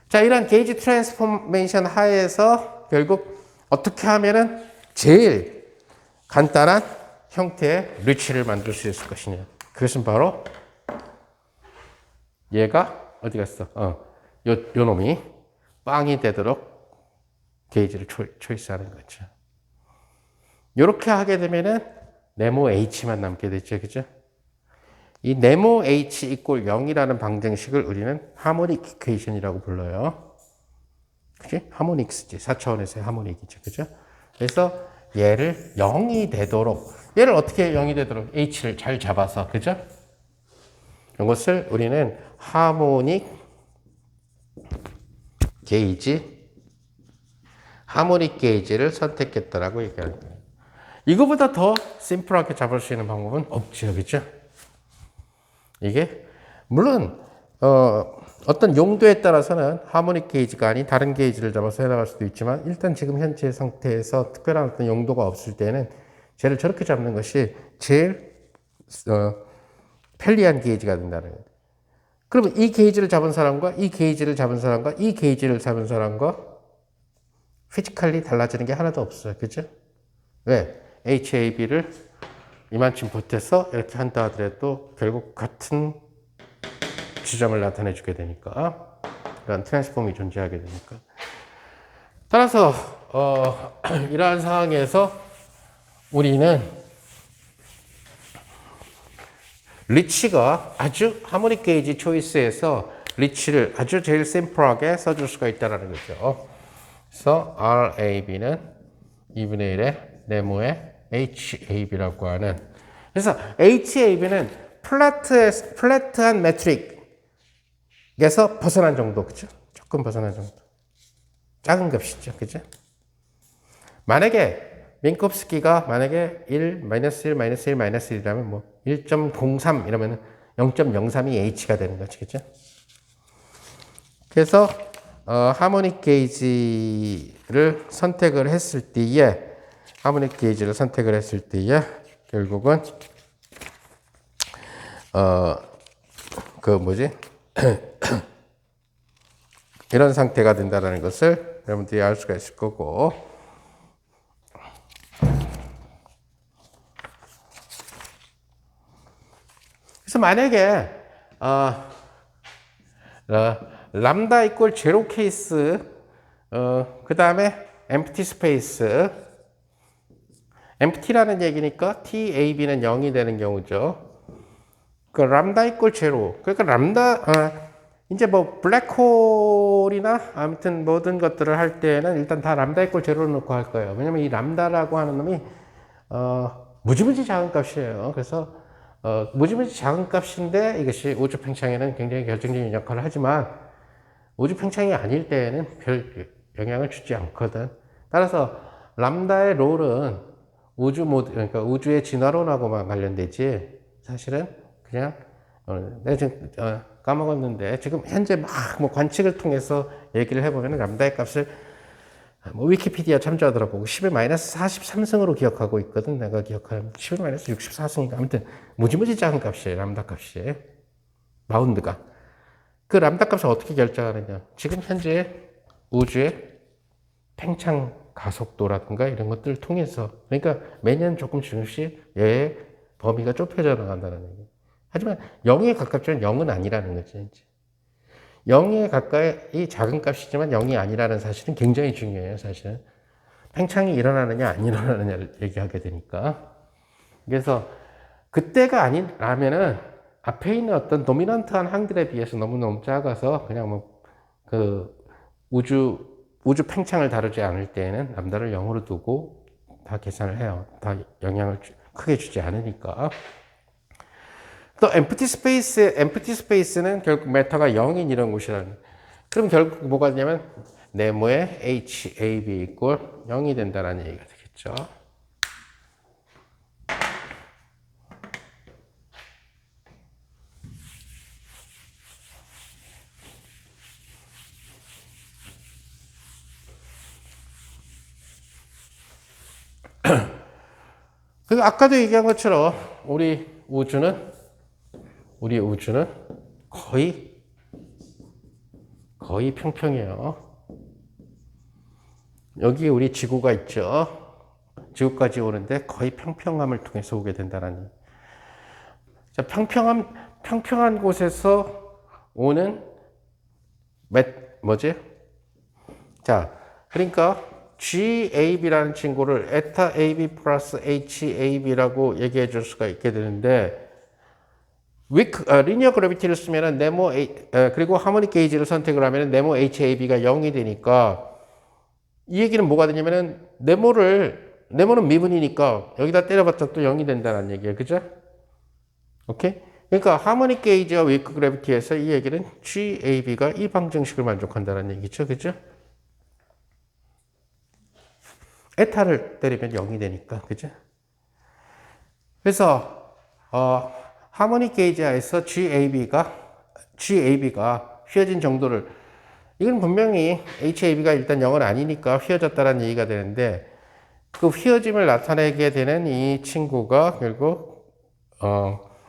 자, 이런 게이지 트랜스포메이션 하에서 결국 어떻게 하면은 제일 간단한 형태의 리치를 만들 수 있을 것이냐. 그것은 바로 얘가 어디 갔어? 요 놈이 빵이 되도록 게이지를 초이스하는 거죠. 이렇게 하게 되면은 네모 H만 남게 되죠. 그죠? 이 네모 H 이꼴 0이라는 방정식을 우리는 하모닉 이퀘이션이라고 불러요. 그치? 하모닉스지. 4차원에서의 하모닉이죠. 그죠? 그래서 얘를 0이 되도록, 얘를 어떻게 0이 되도록 H를 잘 잡아서, 그죠? 이것을 우리는 하모닉 게이지를 선택했다라고 얘기하는 거예요. 이거보다 더 심플하게 잡을 수 있는 방법은 없죠. 그죠? 이게, 물론, 어떤 용도에 따라서는 하모닉 게이지가 아닌 다른 게이지를 잡아서 해나갈 수도 있지만, 일단 지금 현재 상태에서 특별한 어떤 용도가 없을 때는 쟤를 저렇게 잡는 것이 제일, 편리한 게이지가 된다는 거예요. 그러면 이 게이지를 잡은 사람과 이 게이지를 잡은 사람과 이 게이지를 잡은 사람과 피지컬리 달라지는 게 하나도 없어요. 그죠? 왜? HAB를 이만큼 보태서 이렇게 한다 하더라도 결국 같은 지점을 나타내 주게 되니까 이런 트랜스폼이 존재하게 되니까 따라서 이러한 상황에서 우리는 리치가 아주 하모닉 게이지 초이스에서 리치를 아주 제일 심플하게 써줄 수가 있다는 거죠. 그래서 RAB는 2분의 1의 네모의 HAB라고 하는. 그래서 HAB는 플랫한 매트릭에서 벗어난 정도, 그죠? 조금 벗어난 정도. 작은 값이죠, 그죠? 만약에 민콥스키가 만약에 1, -1, -1, -1이라면 뭐 1.03 이러면 0.03이 H가 되는 거지, 그죠? 그래서 하모닉 게이지를 선택을 했을 때에 결국은 이런 상태가 된다는 것을 여러분들이 알 수가 있을 거고. 그래서 만약에 람다 이꼴 제로 케이스, 그 다음에 empty 스페이스, empty라는 얘기니까 TAB는 0이 되는 경우죠. 그 람다 이꼴 제로. 그러니까 이제 뭐 블랙홀이나 아무튼 모든 것들을 할 때는 일단 다 람다 이꼴 제로를 놓고 할 거예요. 왜냐면 이 람다라고 하는 놈이 무지무지 작은 값이에요. 그래서 무지무지 작은 값인데 이것이 우주 팽창에는 굉장히 결정적인 역할을 하지만 우주 팽창이 아닐 때에는 별 영향을 주지 않거든. 따라서 람다의 롤은 우주 모드, 그러니까 우주의 진화론하고만 관련되지 사실은 그냥 내가 지금 까먹었는데 지금 현재 막 뭐 관측을 통해서 얘기를 해보면 람다의 값을 뭐 위키피디아 참조하더라고 10-43승으로 기억하고 있거든. 내가 기억하는 10-64승인가 아무튼 무지무지 작은 값이에요. 람다 값이 마운드가 그 람다 값을 어떻게 결정하느냐 지금 현재 우주의 팽창 가속도라든가 이런 것들을 통해서 그러니까 매년 조금씩 얘의 범위가 좁혀져 나간다는 얘기. 하지만 0에 가깝지만 0은 아니라는 거지. 0에 가까이 작은 값이지만 0이 아니라는 사실은 굉장히 중요해요. 사실은 팽창이 일어나느냐 안 일어나느냐를 얘기하게 되니까. 그래서 그때가 아니라면은 앞에 있는 어떤 도미넌트한 항들에 비해서 너무너무 작아서 그냥 뭐 그 우주 팽창을 다루지 않을 때에는 람다를 0으로 두고 다 계산을 해요. 다 영향을 크게 주지 않으니까. 또 엠프티 스페이스는 결국 메타가 0인 이런 곳이라는. 그럼 결국 뭐가 되냐면 네모의 HAB 이꼴 0이 된다는 얘기가 되겠죠. 그 아까도 얘기한 것처럼 우리 우주는 거의 평평해요. 여기 우리 지구가 있죠. 지구까지 오는데 거의 평평함을 통해서 오게 된다는. 자, 평평한 곳에서 오는 뭐지? 자, 그러니까 GAB라는 친구를 에타 AB 플러스 HAB라고 얘기해 줄 수가 있게 되는데 리니어 그래비티를 쓰면은 네모 그리고 하모닉 게이지를 선택을 하면은 네모 HAB가 0이 되니까 이 얘기는 뭐가 되냐면은 네모는 미분이니까 여기다 때려봤자 또 0이 된다는 얘기예요. 그죠? 오케이? 그러니까 하모닉 게이지와 위크 그래비티에서 이 얘기는 GAB가 이 방정식을 만족한다는 얘기죠. 그죠? 에타를 때리면 0이 되니까. 그죠? 그래서 하모닉 게이지하에서 GAB가 휘어진 정도를 이건 분명히 HAB가 일단 0은 아니니까 휘어졌다는 얘기가 되는데 그 휘어짐을 나타내게 되는 이 친구가 결국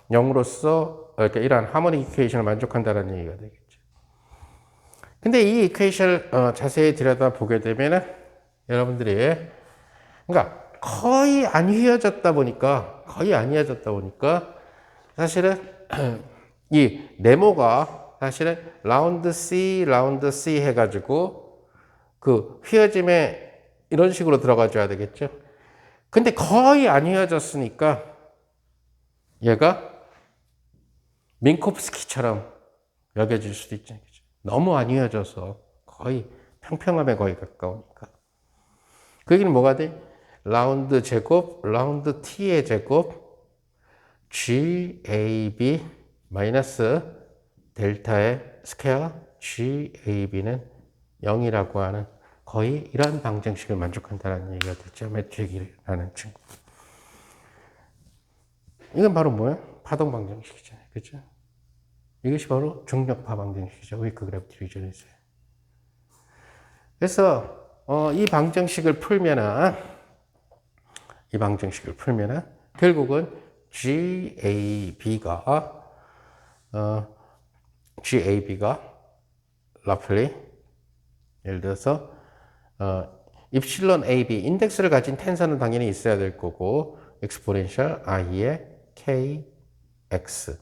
0으로서 그러니까 이러한 하모닉 이퀘이션을 만족한다는 얘기가 되겠죠. 근데 이 이퀘이션을 자세히 들여다보게 되면은 여러분들이 그러니까 거의 안 휘어졌다 보니까 사실은 이 네모가 사실은 라운드 C 해가지고 그 휘어짐에 이런 식으로 들어가줘야 되겠죠. 근데 거의 안 휘어졌으니까 얘가 민코프스키처럼 여겨질 수도 있죠. 너무 안 휘어져서 거의 평평함에 거의 가까우니까. 그 얘기는 뭐가 돼? 라운드 제곱, 라운드 T의 제곱, GAB 마이너스 델타의 스퀘어 GAB는 0이라고 하는 거의 이러한 방정식을 만족한다는 얘기가 됐죠. 매트릭이라는 친구. 이건 바로 뭐예요? 파동 방정식이잖아요. 그죠? 이것이 바로 중력파 방정식이죠. 위크 그래비티 리전에서. 그래서 이 방정식을 풀면은 결국은 GAB가 라플리 예를 들어서 입실론 AB 인덱스를 가진 텐서는 당연히 있어야 될 거고 exponential i의 kx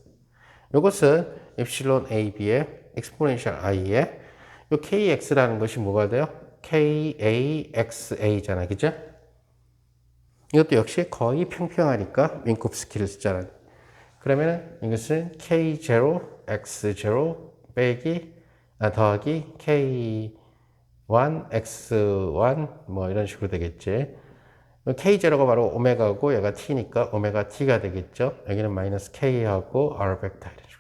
이것은 입실론 AB의 exponential i의 이 kx라는 것이 뭐가 돼요? kaxa잖아. 그죠? 이것도 역시 거의 평평하니까 민코프스키를 쓰잖아요. 그러면 이것은 k0 x0 더하기 k1 x1 뭐 이런 식으로 되겠지. K0가 바로 오메가고 얘가 T니까 오메가 T가 되겠죠. 여기는 마이너스 K하고 R 벡터 이래죠.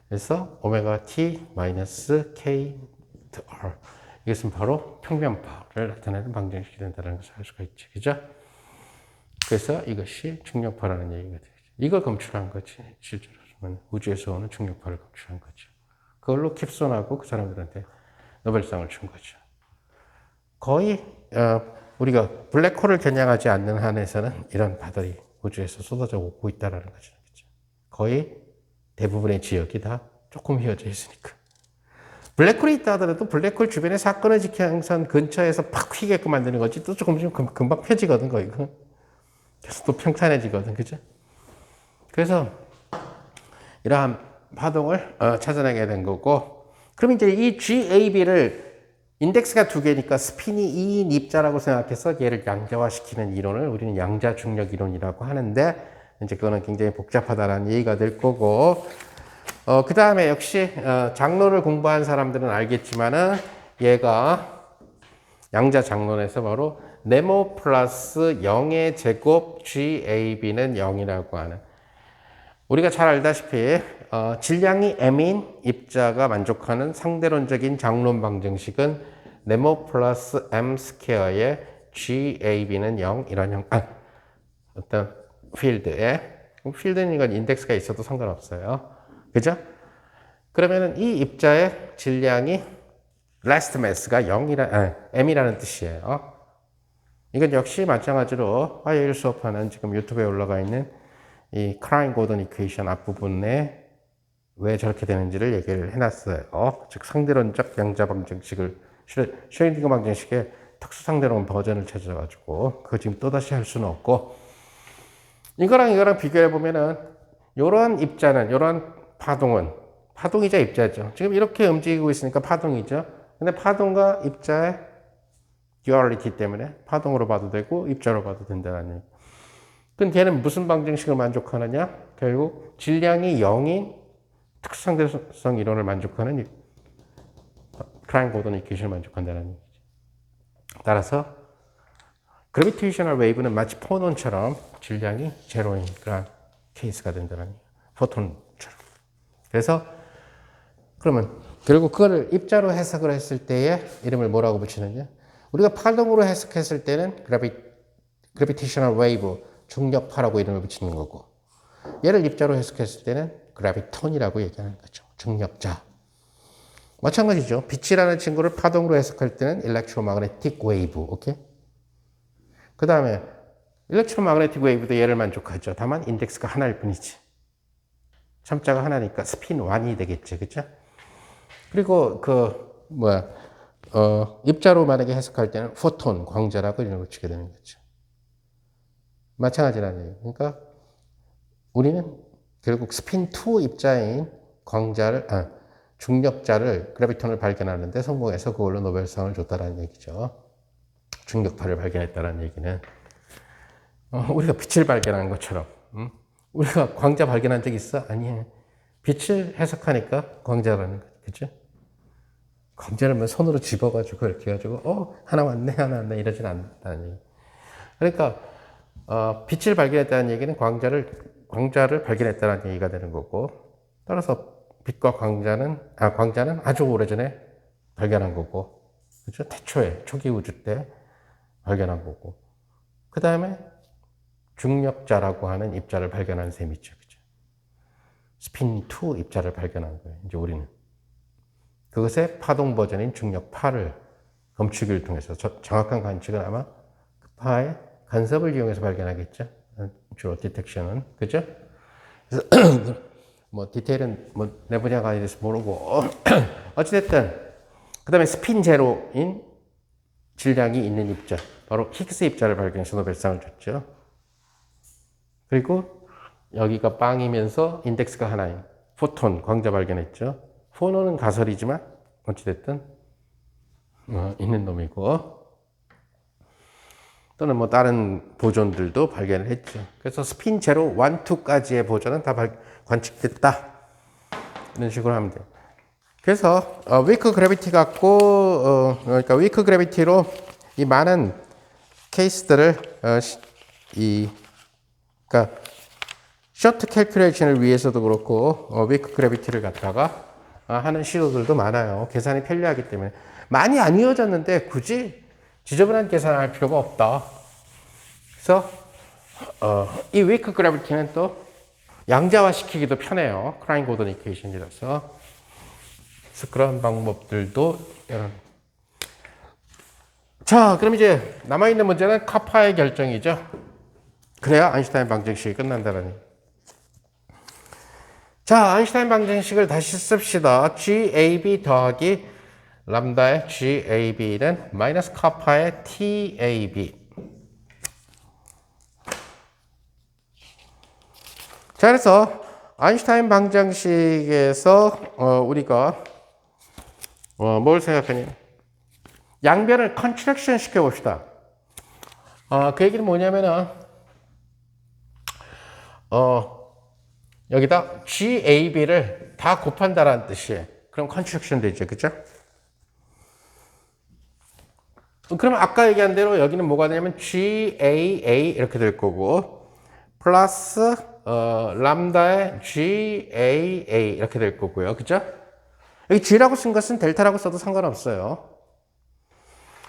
그래서 오메가 T 마이너스 K R 이것은 바로 평면파를 나타내는 방정식이 된다는 것을 알 수가 있죠. 그죠? 그래서 이것이 중력파라는 얘기가 되죠. 이걸 검출한 거지. 실제로 우주에서 오는 중력파를 검출한 거죠. 그걸로 킵슨하고 그 사람들한테 노벨상을 준 거죠. 거의 우리가 블랙홀을 겨냥하지 않는 한에서는 이런 바들이 우주에서 쏟아져 오고 있다는 거죠. 거의 대부분의 지역이 다 조금 휘어져 있으니까. 블랙홀이 있다 하더라도 블랙홀 주변의 사건의 지평선 근처에서 팍 휘게끔 만드는 거지 또 조금 금방 펴지거든, 거의. 그래서 또 평탄해지거든, 그죠? 그래서 이러한 파동을 찾아내게 된 거고, 그럼 이제 이 GAB를 인덱스가 두 개니까 스핀이 2인 입자라고 생각해서 얘를 양자화시키는 이론을 우리는 양자 중력 이론이라고 하는데, 이제 그거는 굉장히 복잡하다라는 얘기가 될 거고, 그 다음에 역시 장론을 공부한 사람들은 알겠지만은 얘가 양자 장론에서 바로 네모 플러스 0의 제곱 GAB는 0이라고 하는, 우리가 잘 알다시피 질량이 m인 입자가 만족하는 상대론적인 장론 방정식은 네모 플러스 m 스퀘어의 GAB는 0 이런 어떤 필드는 이건 인덱스가 있어도 상관없어요. 그죠? 그러면은 이 입자의 질량이 last mass가 m이라는 뜻이에요. 이건 역시 마찬가지로 화요일 수업하는 지금 유튜브에 올라가 있는 이 크라인 고던 이퀘이션 앞부분에 왜 저렇게 되는지를 얘기를 해놨어요. 즉 상대론적 양자 방정식을 슈레딩거 방정식의 특수 상대론 버전을 찾아가지고 그거 지금 또다시 할 수는 없고, 이거랑 비교해 보면은 이런 입자는, 이런 파동이자 입자죠. 지금 이렇게 움직이고 있으니까 파동이죠. 근데 파동과 입자의 듀얼리티 때문에 파동으로 봐도 되고 입자로 봐도 된다는 얘기. 그럼 걔는 무슨 방정식을 만족하느냐? 결국 질량이 0인 특수상대성 이론을 만족하는 크라인 고던 이퀘이션을 만족한다는 얘기죠. 따라서 그래비테이셔널 웨이브는 마치 포논처럼 질량이 제로인 그런 케이스가 된다는 얘기예요. 포톤처럼. 그래서 그러면 결국 그거를 입자로 해석을 했을 때의 이름을 뭐라고 붙이느냐? 우리가 파동으로 해석했을 때는 그래비테이셔널 웨이브, 중력파라고 이름을 붙이는 거고, 얘를 입자로 해석했을 때는 그래비톤이라고 얘기하는 거죠. 중력자. 마찬가지죠. 빛이라는 친구를 파동으로 해석할 때는 일렉트로마그네틱 웨이브, 오케이? 그 다음에 일렉트로마그네틱 웨이브도 얘를 만족하죠. 다만 인덱스가 하나일 뿐이지. 참자가 하나니까 스핀 1이 되겠죠, 그죠? 그리고 입자로 만약에 해석할 때는 포톤, 광자라고 이름을 붙이게 되는 거죠. 마찬가지라는 얘기예요. 그러니까 우리는 결국 스핀 2 입자인 중력자를, 그래비톤을 발견하는데 성공해서 그걸로 노벨상을 줬다라는 얘기죠. 중력파를 발견했다는 얘기는 우리가 빛을 발견한 것처럼, 우리가 광자 발견한 적 있어? 아니에요. 빛을 해석하니까 광자라는 거죠. 그죠? 광자를 뭐 손으로 집어가지고 이렇게 해가지고 하나 왔네 이러진 않다는 얘기. 그러니까 빛을 발견했다는 얘기는 광자를 발견했다는 얘기가 되는 거고, 따라서 빛과 광자는 아주 오래전에 발견한 거고, 그죠? 태초에 초기 우주 때 발견한 거고, 그 다음에 중력자라고 하는 입자를 발견한 셈이죠, 그죠? 스핀 2 입자를 발견한 거예요. 이제 우리는 그것의 파동 버전인 중력파를 검출기를 통해서 정확한 관측은 아마 그 파의 간섭을 이용해서 발견하겠죠. 주로 디텍션은, 그죠? 그래서 디테일은 내 분야가 아니라서 모르고 어찌됐든 그 다음에 스핀 제로인 질량이 있는 입자, 바로 히그스 입자를 발견해서 노벨상을 줬죠. 그리고 여기가 빵이면서 인덱스가 하나인 포톤, 광자 발견했죠. 포논은 가설이지만 어찌됐든 있는 놈이고, 또는 다른 보존들도 발견을 했죠. 그래서 스핀 제로 1, 2까지의 보존은 다 관측됐다. 이런 식으로 하면 돼요. 그래서 위크 그래비티 갖고 그러니까 위크 그래비티로 이 많은 케이스들을 그러니까 쇼트 캘큘레이션을 위해서도 그렇고 위크 그래비티를 갖다가 하는 시도들도 많아요. 계산이 편리하기 때문에 많이 안 이어졌는데 굳이 지저분한 계산을 할 필요가 없다. 그래서 이 위크 그래비티는 또 양자화 시키기도 편해요. 크라인 고든 이퀘이션이라서. 그래서 그런 방법들도 자, 그럼 이제 남아있는 문제는 카파의 결정이죠. 그래야 아인슈타인 방정식이 끝난다는. 자, 아인슈타인 방정식을 다시 씁시다. GAB 더하기 람다의 GAB는 마이너스 카파의 TAB. 자, 그래서 아인슈타인 방정식에서 우리가 뭘 생각하냐? 양변을 컨트랙션 시켜봅시다. 그 얘기는 뭐냐면은 여기다 GAB를 다 곱한다라는 뜻이에요. 그럼 컨트랙션 되죠, 그죠? 그럼 아까 얘기한 대로 여기는 뭐가 되냐면 GAA 이렇게 될 거고 플러스 람다의 GAA 이렇게 될 거고요, 그죠? 여기 G라고 쓴 것은 델타라고 써도 상관없어요.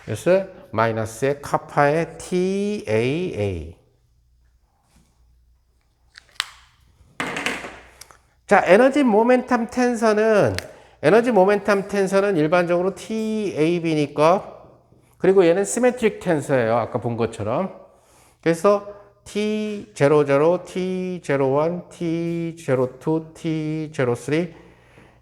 그래서 마이너스의 카파의 TAA. 자, 에너지 모멘텀 텐서는 일반적으로 TAB니까, 그리고 얘는 시메트릭 텐서예요. 아까 본 것처럼. 그래서 T00, T01, T02, T03,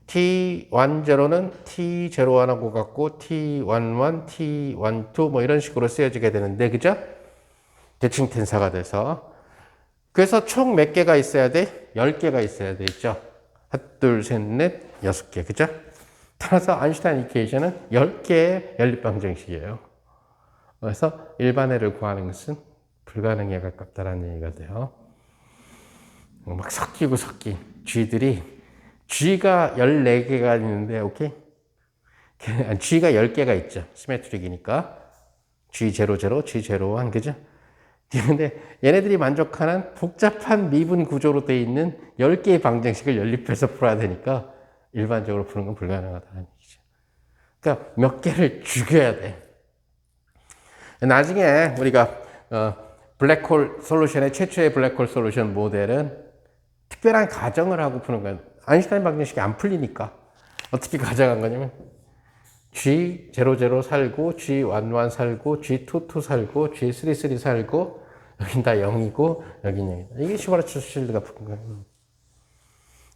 T10는 T01하고 같고 T11, T12 뭐 이런 식으로 쓰여지게 되는데, 그죠? 대칭 텐서가 돼서. 그래서 총 몇 개가 있어야 돼? 10개가 있어야 되죠. 하나, 둘, 셋, 넷, 6개. 그죠? 따라서 아인슈타인 이퀘이션은 10개의 연립방정식이에요. 그래서 일반회를 구하는 것은 불가능에 가깝다는 얘기가 돼요. 막 섞이고 섞인 G가 14개가 있는데, 오케이? G가 10개가 있죠. 시메트릭이니까. G00, G01, 그죠? 근데 얘네들이 만족하는 복잡한 미분 구조로 되어 있는 10개의 방정식을 연립해서 풀어야 되니까 일반적으로 푸는 건 불가능하다는 얘기죠. 그러니까 몇 개를 죽여야 돼. 나중에 우리가 블랙홀 솔루션의 최초의 블랙홀 솔루션 모델은 특별한 가정을 하고 푸는 거예요. 아인슈타인 방정식이 안 풀리니까 어떻게 가정한 거냐면 G00 살고, G11 살고, G22 살고, G33 살고, 여긴 다 0이고, 여긴 0이다. 이게 슈바르츠 실드가 푼 거예요.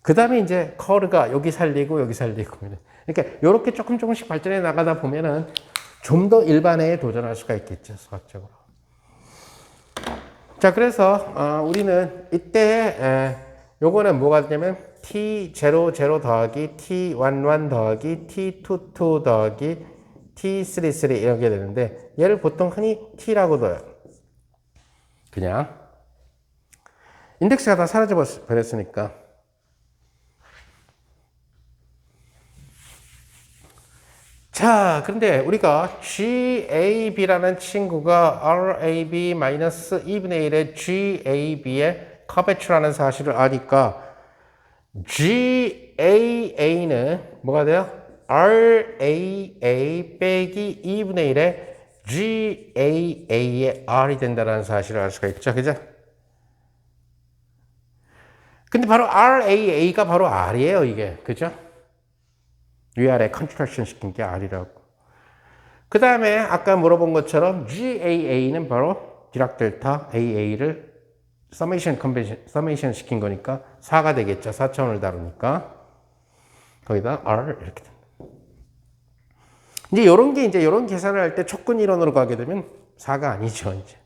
그 다음에 이제 커르가 여기 살리고, 여기 살리고. 그러니까 이렇게 조금씩 발전해 나가다 보면은 좀 더 일반회에 도전할 수가 있겠죠, 수학적으로. 자, 그래서 우리는 이때 요거는 뭐가 되냐면 T00 더하기 T11 더하기 T22 더하기 T33 이렇게 되는데 얘를 보통 흔히 T라고 둬요. 그냥 인덱스가 다 사라져 버렸으니까. 자, 그런데 우리가 GAB라는 친구가 RAB-2분의 1의 GAB의 커베추라는 사실을 아니까 GAA는 뭐가 돼요? RAA 빼기 2분의 1의 GAA의 R이 된다는 사실을 알 수가 있죠. 그죠? 근데 바로 RAA가 바로 R이에요, 이게. 그죠? 위아래 컨트랙션 시킨 게 R이라고. 그 다음에 아까 물어본 것처럼 GAA는 바로 디락 델타 AA를 서메이션 시킨 거니까 4가 되겠죠. 4차원을 다루니까. 거기다 R 이렇게 된다. 이제 이런 계산을 할 때 촉근 이론으로 가게 되면 4가 아니죠, 이제.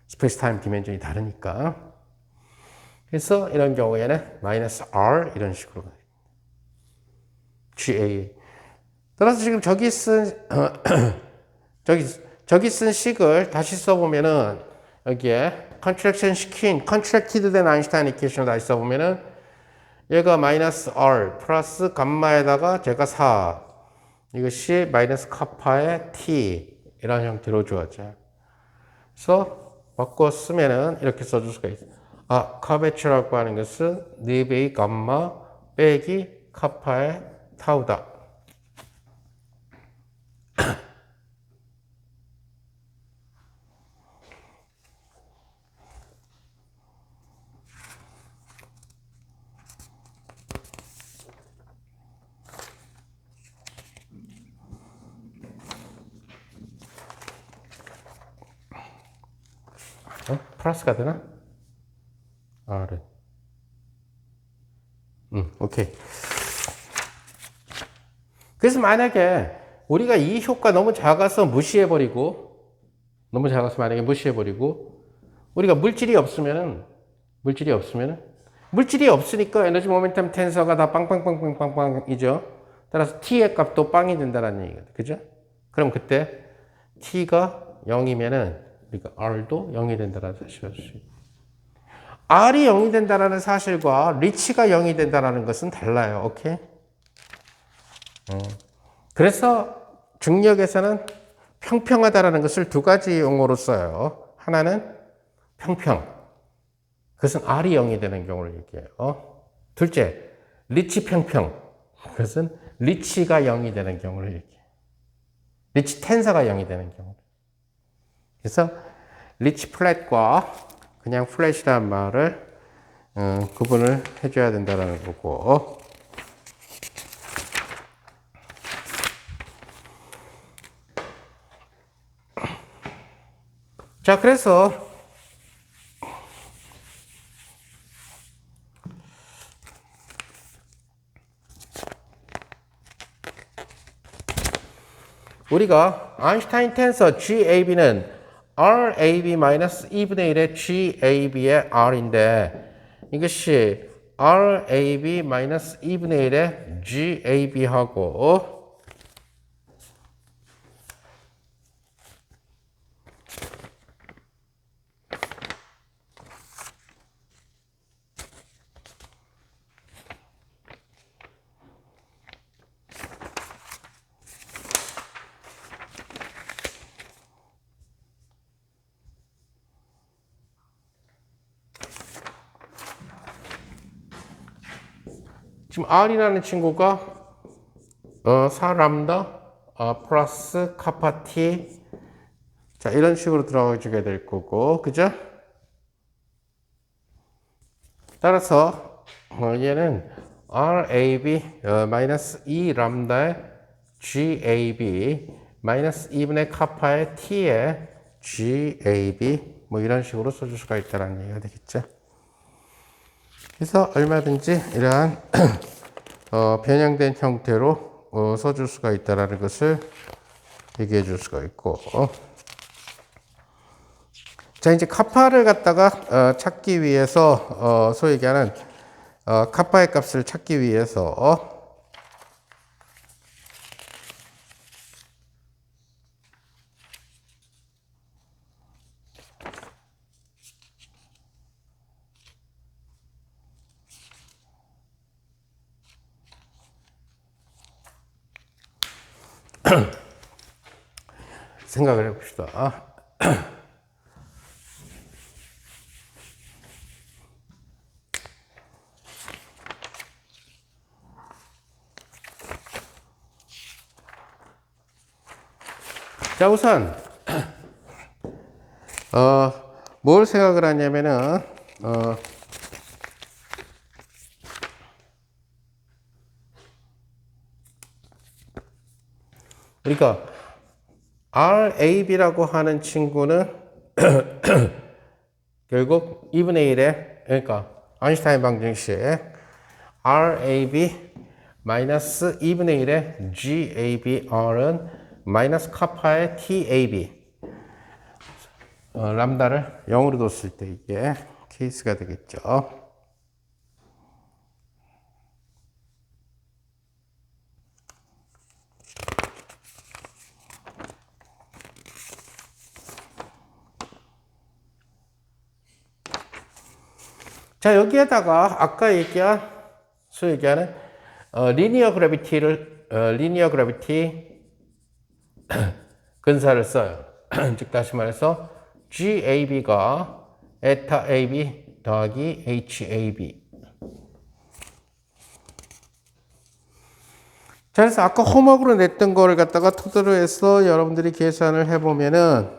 스페이스 타임 디멘전이 다르니까. 그래서 이런 경우에는 마이너스 R 이런 식으로 가요. GA. 따라서 지금 저기 쓴 식을 다시 써보면은 여기에 컨트랙티드 된 아인슈타인 이퀘이션을 다시 써보면은 얘가 마이너스 R 플러스 감마에다가 제가 4 이것이 마이너스 카파의 T 이런 형태로 주어져요. 그래서 바꿔 쓰면은 이렇게 써줄 수가 있어요. 아, 카베츠라고 하는 것은 4배의 감마 빼기 카파의 타우다. 플러스가 되나? R은. 오케이. 그래서 만약에 우리가 이 효과 너무 작아서 무시해버리고, 너무 작아서 만약에 무시해버리고, 우리가 물질이 없으니까 에너지 모멘텀 텐서가 다 빵빵빵빵빵빵이죠. 따라서 t의 값도 빵이 된다는 얘기거든. 그죠? 그럼 그때 t가 0이면은 우리가 r도 0이 된다는 사실을 알 수 있고. r이 0이 된다는 사실과 리치가 0이 된다는 것은 달라요. 오케이? 그래서 중력에서는 평평하다라는 것을 두 가지 용어로 써요. 하나는 평평. 그것은 R이 0이 되는 경우를 얘기해요. 둘째, 리치 평평. 그것은 리치가 0이 되는 경우를 얘기해요. 리치 텐서가 0이 되는 경우. 그래서 리치 플랫과 그냥 플랫이라는 말을 구분을 해줘야 된다는 거고. 자, 그래서 우리가 아인슈타인 텐서 GAB는 RAB-2분의 1의 GAB의 R인데 이것이 RAB-2분의 1의 GAB하고 지금 R이라는 친구가 4람다 플러스 카파 T 자 이런 식으로 들어가게 될 거고 그죠? 따라서 얘는 RAB 마이너스 2람다의 GAB 마이너스 2분의 카파의 T의 GAB 뭐 이런 식으로 써줄 수가 있다는 얘기가 되겠죠. 그래서 얼마든지 이러한 변형된 형태로 써줄 수가 있다는 것을 얘기해 줄 수가 있고 자 이제 카파를 갖다가 찾기 위해서 소위 얘기하는 카파의 값을 찾기 위해서 생각을 해봅시다. 자, 우선, 뭘 생각을 하냐면은, 우리가 RAB라고 하는 친구는 결국 2분의 1에, 그러니까 아인슈타인 방정식 RAB 마이너스 2분의 1의 GABR은 마이너스 카파의 TAB 람다를 0으로 뒀을 때 이게 케이스가 되겠죠. 자, 여기에다가 아까 소위 얘기하는 리니어 그래비티 근사를 써요. 즉 다시 말해서 GAB가 에타 AB 더하기 HAB. 자, 그래서 아까 홈워크로 냈던 거를 갖다가 토대로 해서 여러분들이 계산을 해보면은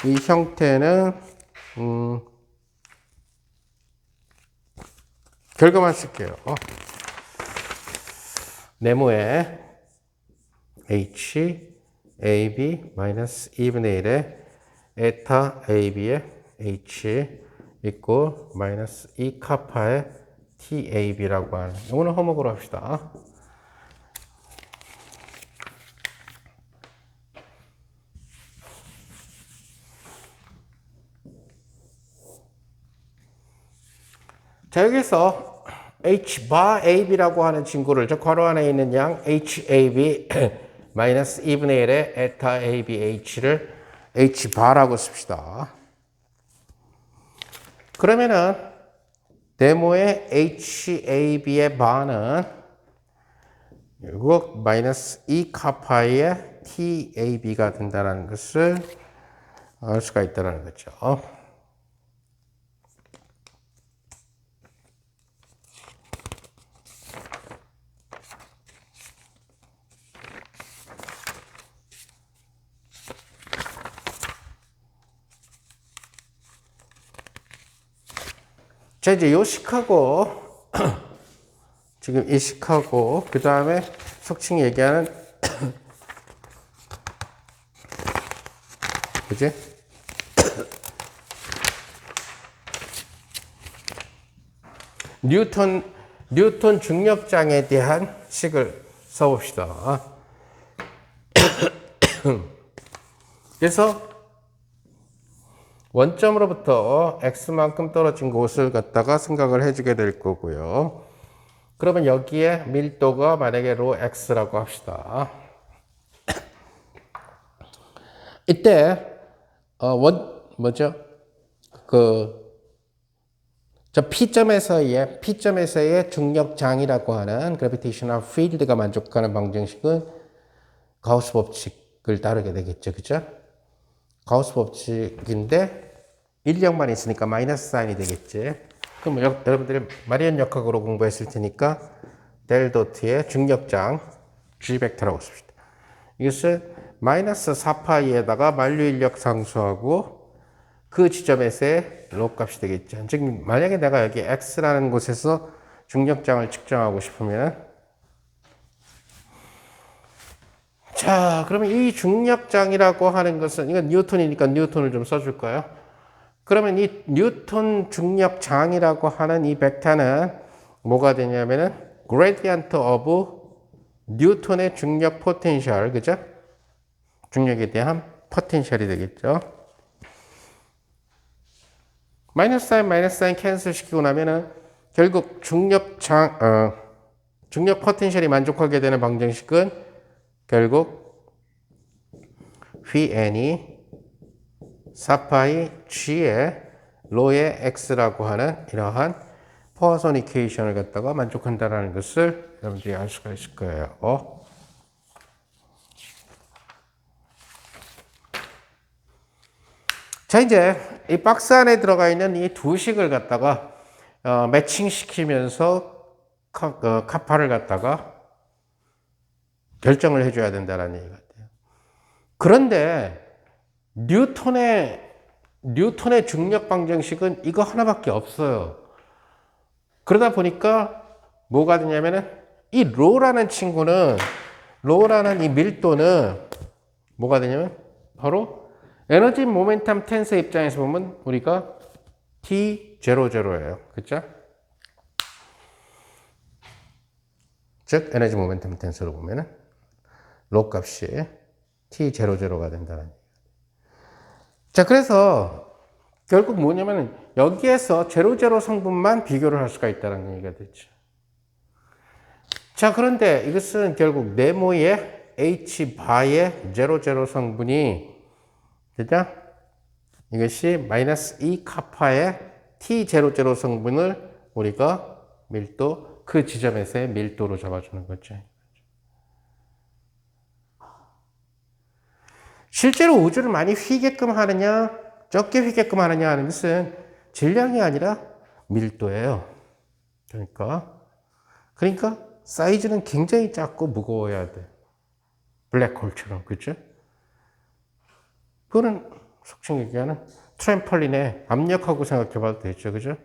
이 형태는 결과만 쓸게요. 네모에 H, AB 마이너스 2분의 1에 에타 AB의 H 이꼴 마이너스 2 카파의 TAB라고 하는, 이거는 홈워크로 합시다. 자, 여기서 H바 AB라고 하는 친구를, 저 괄호 안에 있는 양 HAB 마이너스 2분의 1의 에타 ABH를 H바라고 씁시다. 그러면은 네모의 HAB의 바는 결국 마이너스 2 카파의 TAB가 된다는 것을 알 수가 있다는 거죠. 자, 이제 요 식하고 지금 이 식하고 그 다음에 속칭 얘기하는 그지? 뉴턴 중력장에 대한 식을 써봅시다. 그래서 원점으로부터 x만큼 떨어진 곳을 갖다가 생각을 해주게 될 거고요. 그러면 여기에 밀도가 만약에 로 x라고 합시다. 이때 뭐죠? 저 P점에서의 중력장이라고 하는 gravitational field가 만족하는 방정식은 가우스 법칙을 따르게 되겠죠, 그죠? 가우스 법칙인데 인력만 있으니까 마이너스 사인이 되겠지. 그럼 여러분들이 마리언 역학으로 공부했을 테니까 델 도트의 중력장 G 벡터라고 씁시다. 이것을 마이너스 4파이에다가 만류 인력 상수하고 그 지점에서의 로 값이 되겠죠. 즉 만약에 내가 여기 X라는 곳에서 중력장을 측정하고 싶으면, 자, 그러면 이 중력장이라고 하는 것은, 이건 뉴턴이니까 뉴턴을 좀 써줄까요? 그러면 이 뉴턴 중력장이라고 하는 이 벡터는 뭐가 되냐면은 gradient of 뉴턴의 중력 포텐셜, 그죠? 중력에 대한 포텐셜이 되겠죠. 마이너스 사인 캔슬 시키고 나면은 결국 중력 포텐셜이 만족하게 되는 방정식은 결국 Vn이 4파이 G의 로의 X라고 하는 이러한 포아손 이퀘이션을 갖다가 만족한다는 것을 여러분들이 알 수가 있을 거예요. 자, 이제 이 박스 안에 들어가 있는 이 두 식을 갖다가 매칭시키면서 카파를 갖다가 결정을 해줘야 된다는 얘기 같아요. 그런데 뉴턴의 중력 방정식은 이거 하나밖에 없어요. 그러다 보니까 뭐가 되냐면은 이 로라는 이 밀도는 뭐가 되냐면 바로 에너지 모멘텀 텐서 입장에서 보면 우리가 T00예요. 그쵸? 즉 에너지 모멘텀 텐서로 보면은 로 값이 T00가 된다는 얘기예요. 자, 그래서 결국 뭐냐면은 여기에서 00 성분만 비교를 할 수가 있다는 얘기가 되죠. 자, 그런데 이것은 결국 네모의 H바의 00 성분이 되죠? 이것이 마이너스 2 카파의 T00 성분을 우리가 밀도, 그 지점에서의 밀도로 잡아주는 거죠. 실제로 우주를 많이 휘게끔 하느냐, 적게 휘게끔 하느냐 하는 것은 질량이 아니라 밀도예요. 그러니까 사이즈는 굉장히 작고 무거워야 돼. 블랙홀처럼, 그죠? 그거는 속칭 얘기하는 트램펄린의 압력하고 생각해 봐도 되죠, 그죠?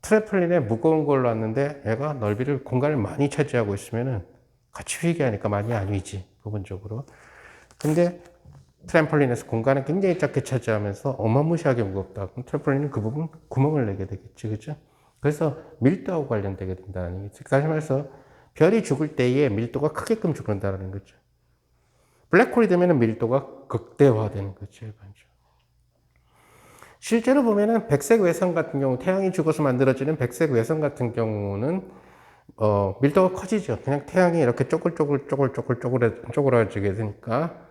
트램펄린에 무거운 걸 놨는데 얘가 넓이를, 공간을 많이 차지하고 있으면은 같이 휘게 하니까 많이 안 휘지, 부분적으로. 근데 트램펄린에서 공간을 굉장히 작게 차지하면서 어마무시하게 무겁다. 그럼 트램펄린은 그 부분 구멍을 내게 되겠지, 그죠? 그래서 밀도하고 관련되게 된다는 얘기죠. 다시 말해서 별이 죽을 때에 밀도가 크게끔 죽는다는 거죠. 블랙홀이 되면 밀도가 극대화되는 거죠, 일반적으로. 실제로 보면은 백색 외성 같은 경우, 태양이 죽어서 만들어지는 백색 외성 같은 경우는 밀도가 커지죠. 그냥 태양이 이렇게 쪼글쪼글해지게 되니까.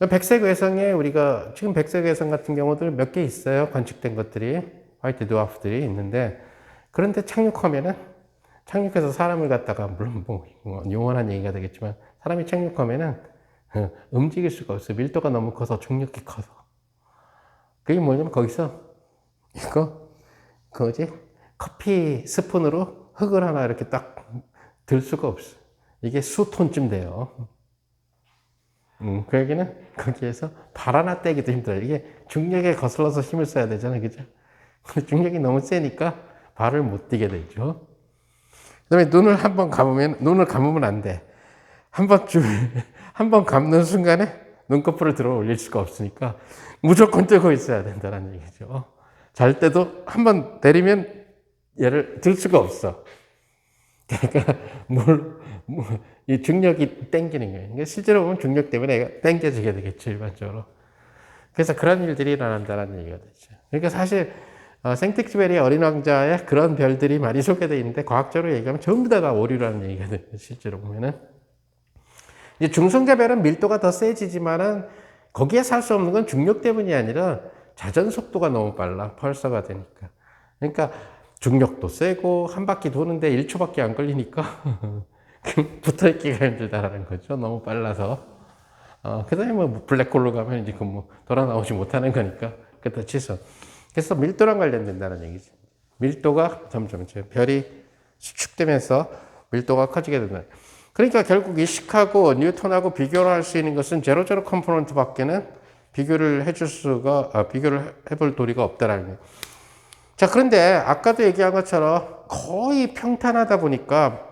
백색 외성에 우리가 지금 백색 외성 같은 경우들 몇 개 있어요. 관측된 것들이, 화이트 드와프들이 있는데, 그런데 착륙해서 사람을 갖다가, 물론 뭐 용언한 얘기가 되겠지만, 사람이 착륙하면은 움직일 수가 없어요. 밀도가 너무 커서, 중력이 커서. 그게 뭐냐면 거기서 커피 스푼으로 흙을 하나 이렇게 딱 들 수가 없어. 이게 수톤쯤 돼요. 그 얘기는 거기에서 발 하나 떼기도 힘들어요. 이게 중력에 거슬러서 힘을 써야 되잖아요, 그죠? 중력이 너무 세니까 발을 못 떼게 되죠. 그다음에 눈을 감으면 안 돼. 한 번 감는 순간에 눈꺼풀을 들어 올릴 수가 없으니까 무조건 뜨고 있어야 된다는 얘기죠. 잘 때도 한 번 내리면 얘를 들 수가 없어. 그러니까 이 중력이 땡기는 거예요. 그러니까 실제로 보면 중력 때문에 얘가 땡겨지게 되겠죠, 일반적으로. 그래서 그런 일들이 일어난다는 얘기가 되죠. 그러니까 사실 생텍쥐베리 어린 왕자에 그런 별들이 많이 소개되어 있는데, 과학적으로 얘기하면 전부 다 오류라는 얘기가 돼요, 실제로 보면은. 중성자별은 밀도가 더 세지지만은 거기에 살 수 없는 건 중력 때문이 아니라 자전 속도가 너무 빨라, 펄서가 되니까. 그러니까 중력도 세고 한 바퀴 도는데 1초밖에 안 걸리니까 붙어있기가 힘들다라는 거죠. 너무 빨라서. 그 다음에 뭐 블랙홀로 가면 이제 뭐 돌아 나오지 못하는 거니까 그것도 취소. 그래서 밀도랑 관련된다는 얘기죠. 밀도가 점점 별이 수축되면서 밀도가 커지게 된다. 그러니까 결국 이식하고 뉴턴하고 비교를 할 수 있는 것은 제로 컴포넌트 밖에는 비교를 해볼 도리가 없다라는 거예요. 자, 그런데 아까도 얘기한 것처럼 거의 평탄하다 보니까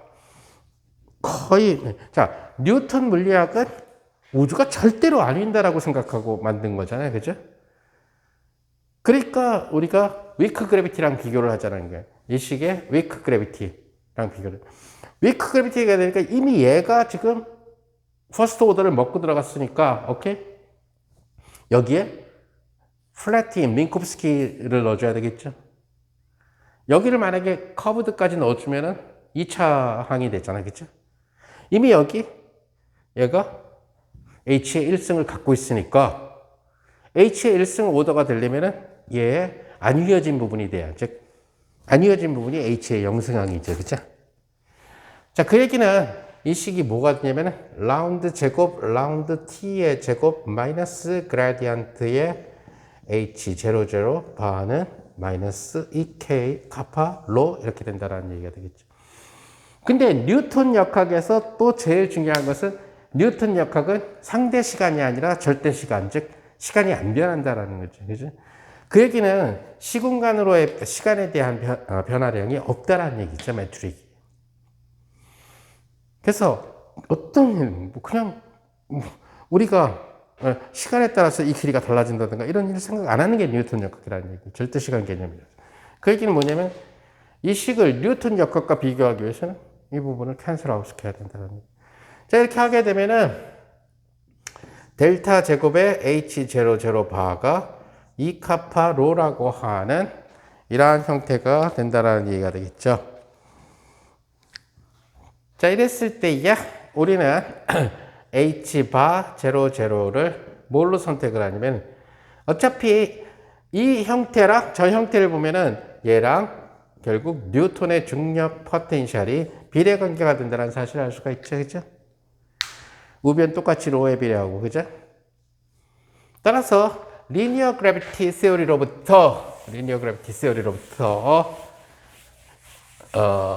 뉴턴 물리학은 우주가 절대로 아닌다라고 생각하고 만든 거잖아요, 그죠? 그러니까 우리가 위크 그래비티랑 비교를 하자는 거예요. 이 식의 위크 그래비티랑 비교를. 위크 그래비티가 되니까 이미 얘가 지금 퍼스트 오더를 먹고 들어갔으니까, 오케이? 여기에 플래틴, 민콥스키를 넣어줘야 되겠죠? 여기를 만약에 커브드까지 넣어주면은 2차 항이 되잖아, 그죠? 이미 여기 얘가 H의 1승을 갖고 있으니까 H의 1승 오더가 되려면은 얘의 안 휘어진 부분이 돼요. 즉, 안 휘어진 부분이 H의 0승항이죠, 그죠? 자, 그 얘기는 이 식이 뭐가 되냐면은 라운드 제곱, 라운드 t의 제곱 마이너스 그라디언트의 H00 바는 마이너스 2K 카파 로 이렇게 된다라는 얘기가 되겠죠. 근데 뉴턴 역학에서 또 제일 중요한 것은 뉴턴 역학은 상대 시간이 아니라 절대 시간, 즉 시간이 안 변한다라는 거죠. 그죠? 그 얘기는 시공간으로의 시간에 대한 변화량이 없다라는 얘기죠, 매트릭이. 그래서 우리가 시간에 따라서 이 길이가 달라진다든가 이런 일을 생각 안 하는 게 뉴턴 역학이라는 얘기, 절대 시간 개념이죠. 그 얘기는 뭐냐면 이 식을 뉴턴 역학과 비교하기 위해서는 이 부분을 캔슬 아웃 시켜야 된다는 얘기. 자, 이렇게 하게 되면은 델타 제곱의 H00 바가 2카파 로라고 하는 이러한 형태가 된다는 얘기가 되겠죠. 자, 이랬을 때야 우리는 H바 00를 뭘로 선택을 하냐면, 어차피 이 형태랑 저 형태를 보면은 얘랑 결국 뉴턴의 중력 포텐셜이 비례관계가 된다는 사실을 알 수가 있죠, 그죠? 우변 똑같이 로에 비례하고, 그죠? 따라서 리니어 그래비티 세오리로부터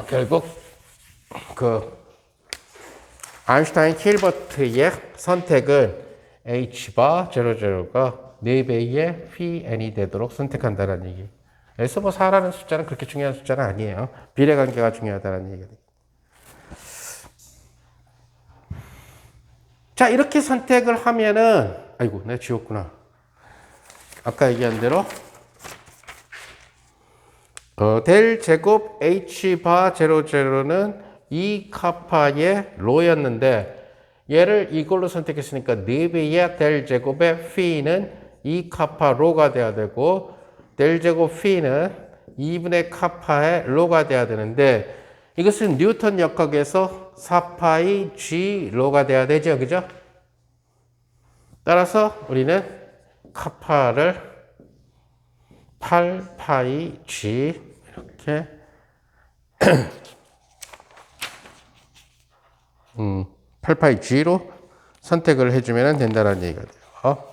결국 그 아인슈타인 힐버트의 선택은 h바 00가 4배의 phi n이 되도록 선택한다는 얘기. 그래서 뭐 4라는 숫자는 그렇게 중요한 숫자는 아니에요. 비례관계가 중요하다는 얘기가. 자, 이렇게 선택을 하면은, 아이고, 내가 지웠구나. 아까 얘기한 대로, 델 제곱 h바 00는 2 카파의 로였는데, 얘를 이걸로 선택했으니까 4배의 델 제곱의 phi는 2 카파 로가 돼야 되고, 델 제곱 phi는 2분의 카파의 로가 돼야 되는데, 이것은 뉴턴 역학에서 4파이 g 로가 돼야 되죠, 그죠? 따라서 우리는 카파를 8파이 g 이렇게 8파이 g로 선택을 해주면 된다는 얘기가 돼요.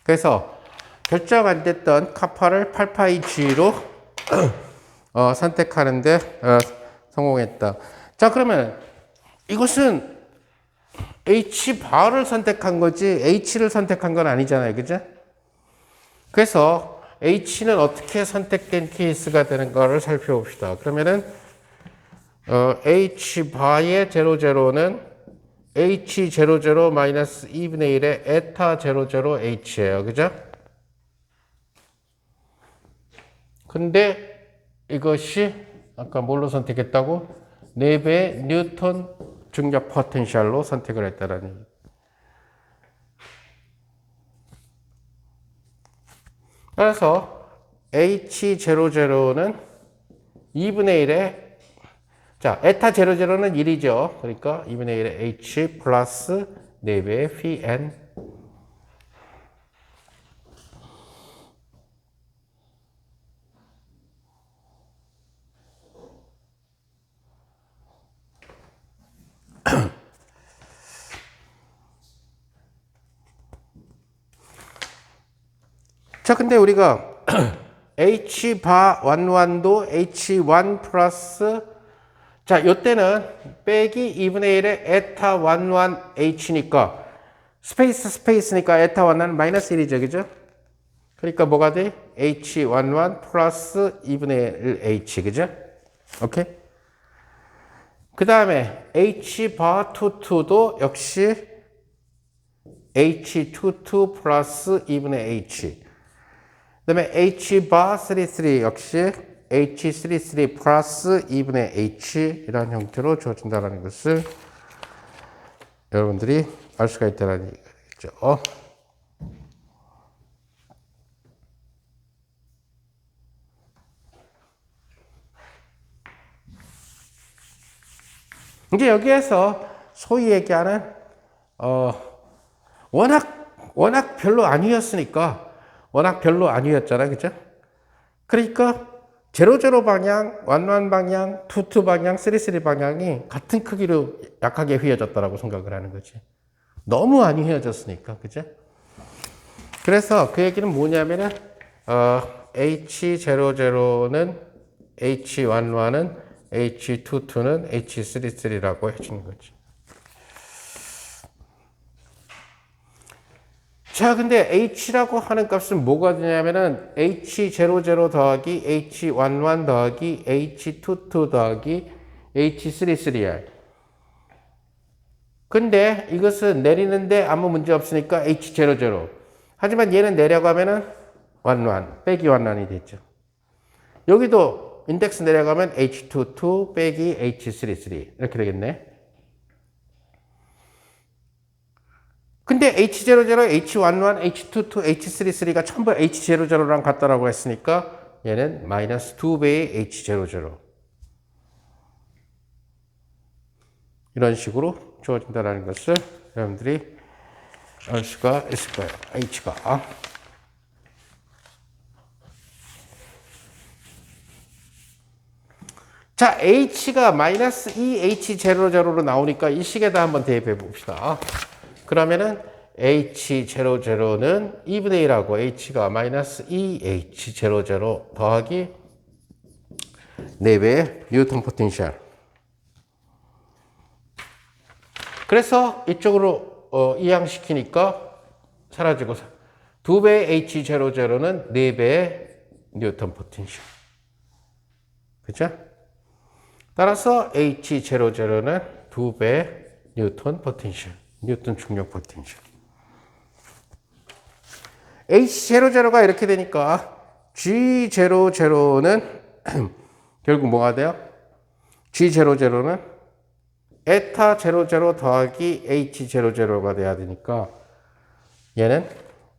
그래서 결정 안 됐던 카파를 8파이 g로 선택하는데 성공했다. 자, 그러면 이것은 h바를 선택한 거지 h를 선택한 건 아니잖아요, 그죠? 그래서 h는 어떻게 선택된 케이스가 되는 거를 살펴봅시다. 그러면은 h바의 00는 h00 마이너스 2분의 1의 에타 00h예요. 그죠? 근데 이것이 아까 뭘로 선택했다고? 4배의 뉴턴 중력 포텐셜로 선택을 했다는 얘기. 그래서 h00는 2분의 1의 자, 에타 00는 1이죠. 그러니까 2분의 1의 h 플러스 4배의 phi n. 자, 근데 우리가 h 바 11도 h1 플러스 자, 요때는 빼기 2분의 1의 에타 11 h니까 스페이스니까 에타 11은 마이너스 1이죠. 그죠? 그러니까 뭐가 돼? h11 플러스 2분의 1 h. 그죠? 오케이? 그 다음에 h바 22도 역시 h22 플러스 2분의 h. 그 다음에 h바 33 역시 h33 플러스 2분의 h 이라는 형태로 주어진다는 것을 여러분들이 알 수가 있다는 얘기죠. 이제 여기에서 소위 얘기하는 워낙 별로 아니었으니까 워낙 별로 아니었잖아, 그죠? 그러니까 00 방향, 11 방향, 22 방향, 33 방향이 같은 크기로 약하게 휘어졌다라고 생각을 하는 거지. 너무 많이 휘어졌으니까, 그죠? 그래서 그 얘기는 뭐냐면은 H00는 H11은 H22는 H33라고 해주는 거지. 자, 근데 h라고 하는 값은 뭐가 되냐면은 h00 더하기 h11 더하기 h22 더하기 h33야. 근데 이것은 내리는데 아무 문제 없으니까 h00. 하지만 얘는 내려가면은 11 빼기 11이 됐죠. 여기도 인덱스 내려가면 h22 빼기 h33 이렇게 되겠네. 근데 H00, H11, H22, H33가 전부 H00랑 같다라고 했으니까 얘는 마이너스 2배의 H00. 이런 식으로 주어진다는 것을 여러분들이 알 수가 있을 거예요. H가. 자, h가 마이너스 2h00로 나오니까 이 식에다 한번 대입해 봅시다. 그러면은 h00는 2분의 1하고 h가 마이너스 2h00 더하기 4배의 뉴턴 포텐셜. 그래서 이쪽으로 이항시키니까 사라지고 2배의 h00는 4배의 뉴턴 포텐셜. 그죠? 따라서 h00는 2배의 뉴턴 포텐셜. 뉴턴 중력 포텐셜. h00가 이렇게 되니까 g00는 결국 뭐가 돼요? g00는 에타 00 더하기 h00가 돼야 되니까 얘는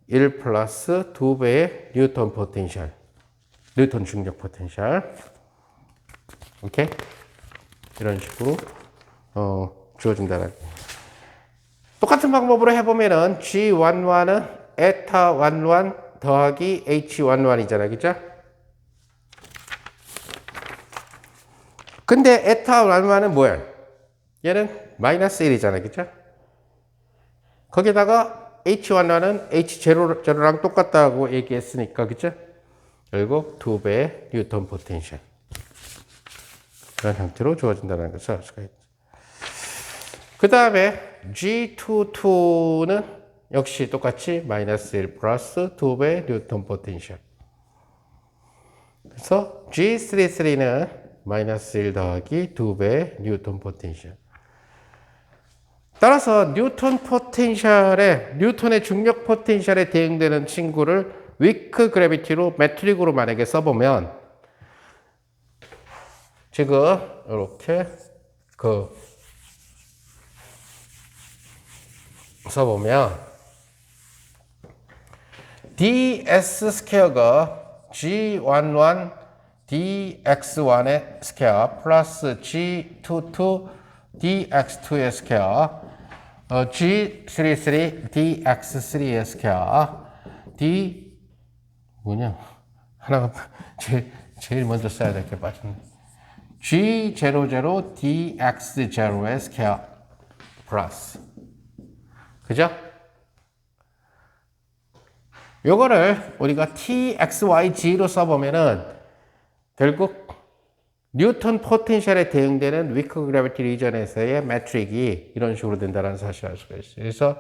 1 플러스 2배의 뉴턴 포텐셜. 뉴턴 중력 포텐셜. 오케이? 이런 식으로 주어진다는. 똑같은 방법으로 해보면은 G11은 에타 11 더하기 H11이잖아. 그죠? 근데 에타 11은 뭐야? 얘는 마이너스 1이잖아. 그죠? 거기다가 H11은 H00랑 똑같다고 얘기했으니까. 그죠? 결국 2배의 뉴턴 포텐셜. 그런 형태로 주어진다는 것을 알 수가 있죠. 그 다음에 G22는 역시 똑같이 마이너스 1 플러스 2배 뉴턴 포텐셜. 그래서 G33는 마이너스 1 더하기 2배 뉴턴 포텐셜. 따라서 뉴턴의 중력 포텐셜에 대응되는 친구를 위크 그래비티로 매트릭으로 만약에 써보면 지금 이렇게 써보면 ds 스퀘어가 g11 dx1의 스퀘어 플러스 g22 dx2의 스퀘어 g33 dx3의 스퀘어 d 뭐냐 하나가 제일 먼저 써야 될 게 빠졌네. g00 dx0의 스퀘어 플러스 그죠? 요거를 우리가 txyg로 써보면은 결국 뉴턴 포텐셜에 대응되는 위크 그래비티 리전에서의 매트릭이 이런 식으로 된다는 사실을 알 수가 있어요. 그래서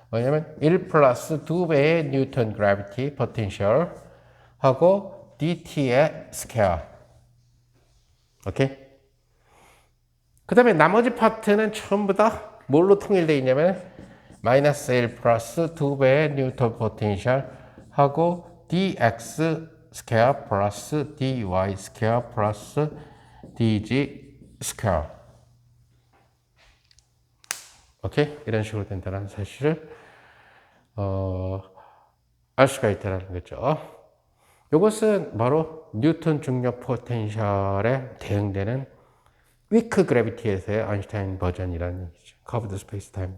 뭐냐면 1 플러스 2배의 뉴턴 그래비티 포텐셜 하고 dt의 스퀘어. 오케이? 그 다음에 나머지 파트는 전부 다 뭘로 통일되어 있냐면 마이너스 1 플러스 2배의 뉴턴 포텐셜 하고 dx 스퀘어 플러스 dy 스퀘어 플러스 dg 스퀘어. 오케이? 이런 식으로 된다는 사실을 알 수가 있다는 거죠. 이것은 바로 뉴턴 중력 포텐셜에 대응되는 위크 그래비티에서의 아인슈타인 버전이라는 얘기죠. 커브드 스페이스 타임.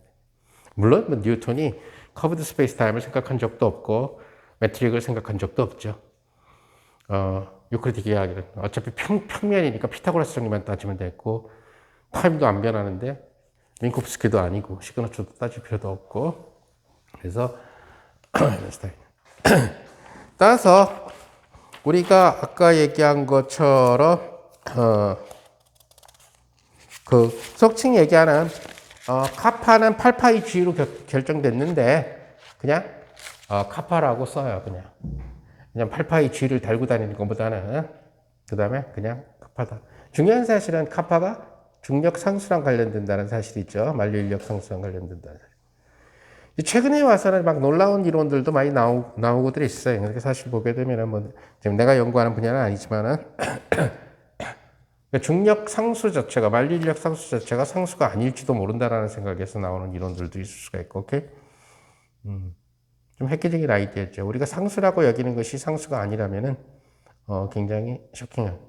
물론 뭐 뉴턴이 커브드 스페이스 타임을 생각한 적도 없고 매트릭을 생각한 적도 없죠. 유클리드 계약이란 어차피 평면이니까 피타고라스 정리만 따지면 됐고 타임도 안 변하는데 민코프스키도 아니고 시그너츠도 따질 필요도 없고 그래서 따라서 우리가 아까 얘기한 것처럼 그 속칭 얘기하는 카파는 8파이 G로 결정됐는데 그냥 카파라고 써요. 그냥 8파이 G를 달고 다니는 것보다는 그 다음에 그냥 카파다. 중요한 사실은 카파가 중력 상수랑 관련된다는 사실이 있죠. 만류 인력 상수랑 관련된다는 사실. 최근에 와서는 막 놀라운 이론들도 많이 나오고들 있어요. 그렇게 사실 보게 되면은 뭐 지금 내가 연구하는 분야는 아니지만은 중력 상수 자체가 만류 인력 상수 자체가 상수가 아닐지도 모른다라는 생각에서 나오는 이론들도 있을 수가 있고, 오케이? 좀 획기적인 아이디어죠. 우리가 상수라고 여기는 것이 상수가 아니라면은 굉장히 쇼킹한.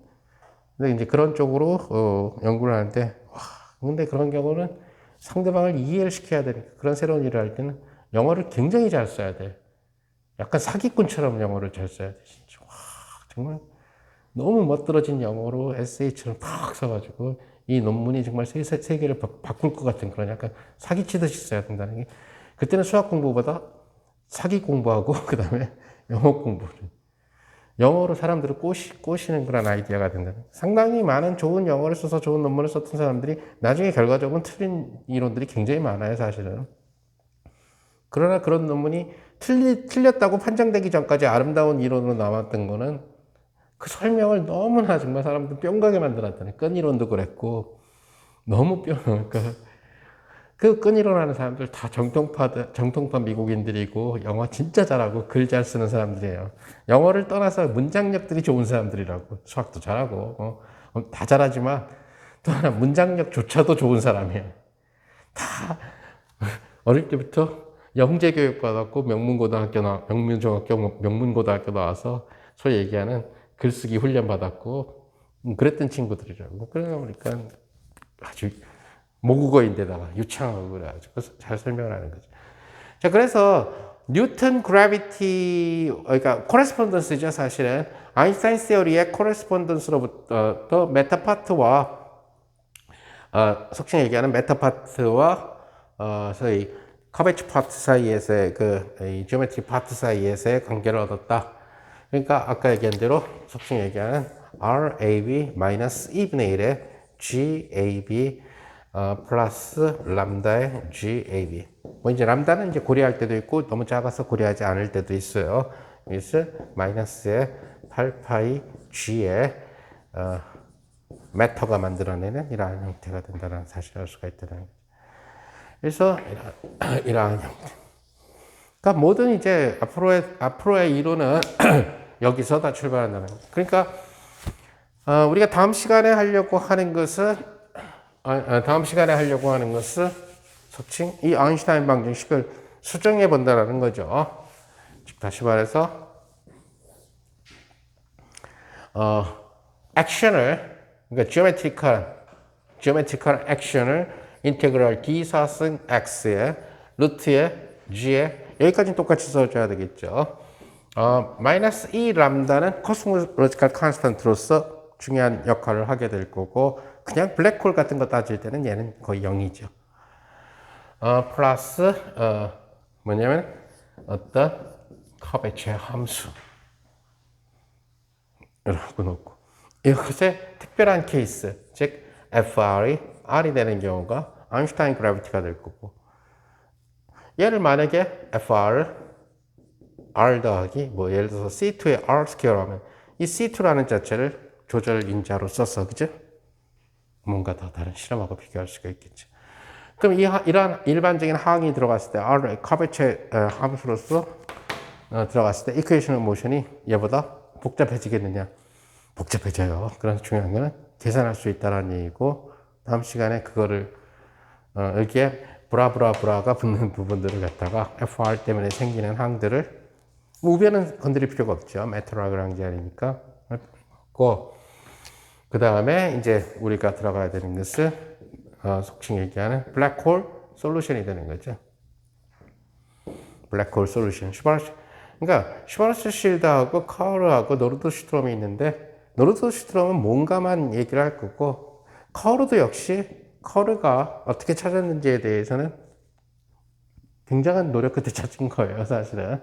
근데 이제 그런 쪽으로 연구를 하는데, 와, 근데 그런 경우는 상대방을 이해를 시켜야 되니까 그런 새로운 일을 할 때는 영어를 굉장히 잘 써야 돼. 약간 사기꾼처럼 영어를 잘 써야 돼. 진짜. 와, 정말 너무 멋들어진 영어로 에세이처럼 팍 써가지고 이 논문이 정말 세계를 바꿀 것 같은 그런 약간 사기치듯이 써야 된다는 게 그때는 수학 공부보다 사기 공부하고 그 다음에 영어 공부를 영어로 사람들을 꼬시는 그런 아이디어가 된다는 상당히 많은 좋은 영어를 써서 좋은 논문을 썼던 사람들이 나중에 결과적으로 틀린 이론들이 굉장히 많아요 사실은. 그러나 그런 논문이 틀렸다고 판정되기 전까지 아름다운 이론으로 나왔던 거는 그 설명을 너무나 정말 사람들 뿅 가게 만들었다니. 끈 이론도 그랬고 너무 그러니까 끈 이론하는 사람들 다 정통파 미국인들이고 영어 진짜 잘하고 글 잘 쓰는 사람들이에요. 영어를 떠나서 문장력들이 좋은 사람들이라고. 수학도 잘하고 다 잘하지만 또 하나 문장력조차도 좋은 사람이에요. 다 어릴 때부터 영재 교육 받았고 명문고등학교 나와서 소위 얘기하는 글쓰기 훈련 받았고 그랬던 친구들이라고. 그러다 보니까 아주 모국어인데다가 유창하고 그래가지고 잘 설명을 하는 거죠. 자, 그래서 뉴턴 그래비티, 그러니까 코레스폰던스죠 사실은. 아인슈타인 시어리의 코레스폰던스로부터 메타파트와 속칭 얘기하는 메타파트와 소위 커베치 파트 사이에서의 그 지오메트리 파트 사이에서의 관계를 얻었다. 그러니까 아까 얘기한 대로 속칭 얘기하는 RAB 마이너스 2분의 1의 GAB 플러스 람다의 GAB. 뭐 이제 람다는 이제 고려할 때도 있고 너무 작아서 고려하지 않을 때도 있어요. 이것을 마이너스의 8파이 G의 매터가 만들어내는 이러한 형태가 된다는 사실을 알 수가 있다는 거죠. 그래서 이러한 형태. 그러니까 모든 이제 앞으로의 이론은 여기서 다 출발한다는 거죠. 그러니까 우리가 다음 시간에 하려고 하는 것은 속칭 이 아인슈타인 방정식을 수정해 본다라는 거죠. 즉 다시 말해서 액션을 그러니까 지오메트리컬 액션을 인테그럴 d 사승 x의 루트의 g에 여기까지는 똑같이 써줘야 되겠죠. 마이너스 2 람다는 코스모로지컬 컨스턴트로서 중요한 역할을 하게 될 거고 그냥 블랙홀 같은 거 따질 때는 얘는 거의 0이죠. 플러스 뭐냐면 어떤 커베체 함수 라고 놓고 이것의 특별한 케이스 즉 FR이 R이 되는 경우가 아인슈타인 그래비티가 될 거고 얘를 만약에 FR R 더하기 뭐 예를 들어서 C2의 R 스퀘어로 하면 이 C2라는 자체를 조절 인자로 써서 그죠? 뭔가 더 다른 실험하고 비교할 수가 있겠죠. 그럼 이러한 일반적인 항이 들어갔을 때 R 커베체 함수로서 들어갔을 때 이퀘이션 모션이 얘보다 복잡해지겠느냐? 복잡해져요. 그래서 중요한 거는 계산할 수 있다는 얘기고 다음 시간에 그거를 여기에 브라가 붙는 부분들을 갖다가 FR 때문에 생기는 항들을 우변은 건드릴 필요가 없죠. 메트락을 한 게 아니니까. 그 다음에 이제 우리가 들어가야 되는 것은 속칭 얘기하는 블랙홀 솔루션이 되는 거죠. 블랙홀 솔루션. 그러니까 슈바르츠 실드하고 카우르하고 노르드슈트롬이 있는데 노르드슈트롬은 뭔가만 얘기를 할 거고 카우르도 역시 카우르가 어떻게 찾았는지에 대해서는 굉장한 노력 끝에 찾은 거예요, 사실은.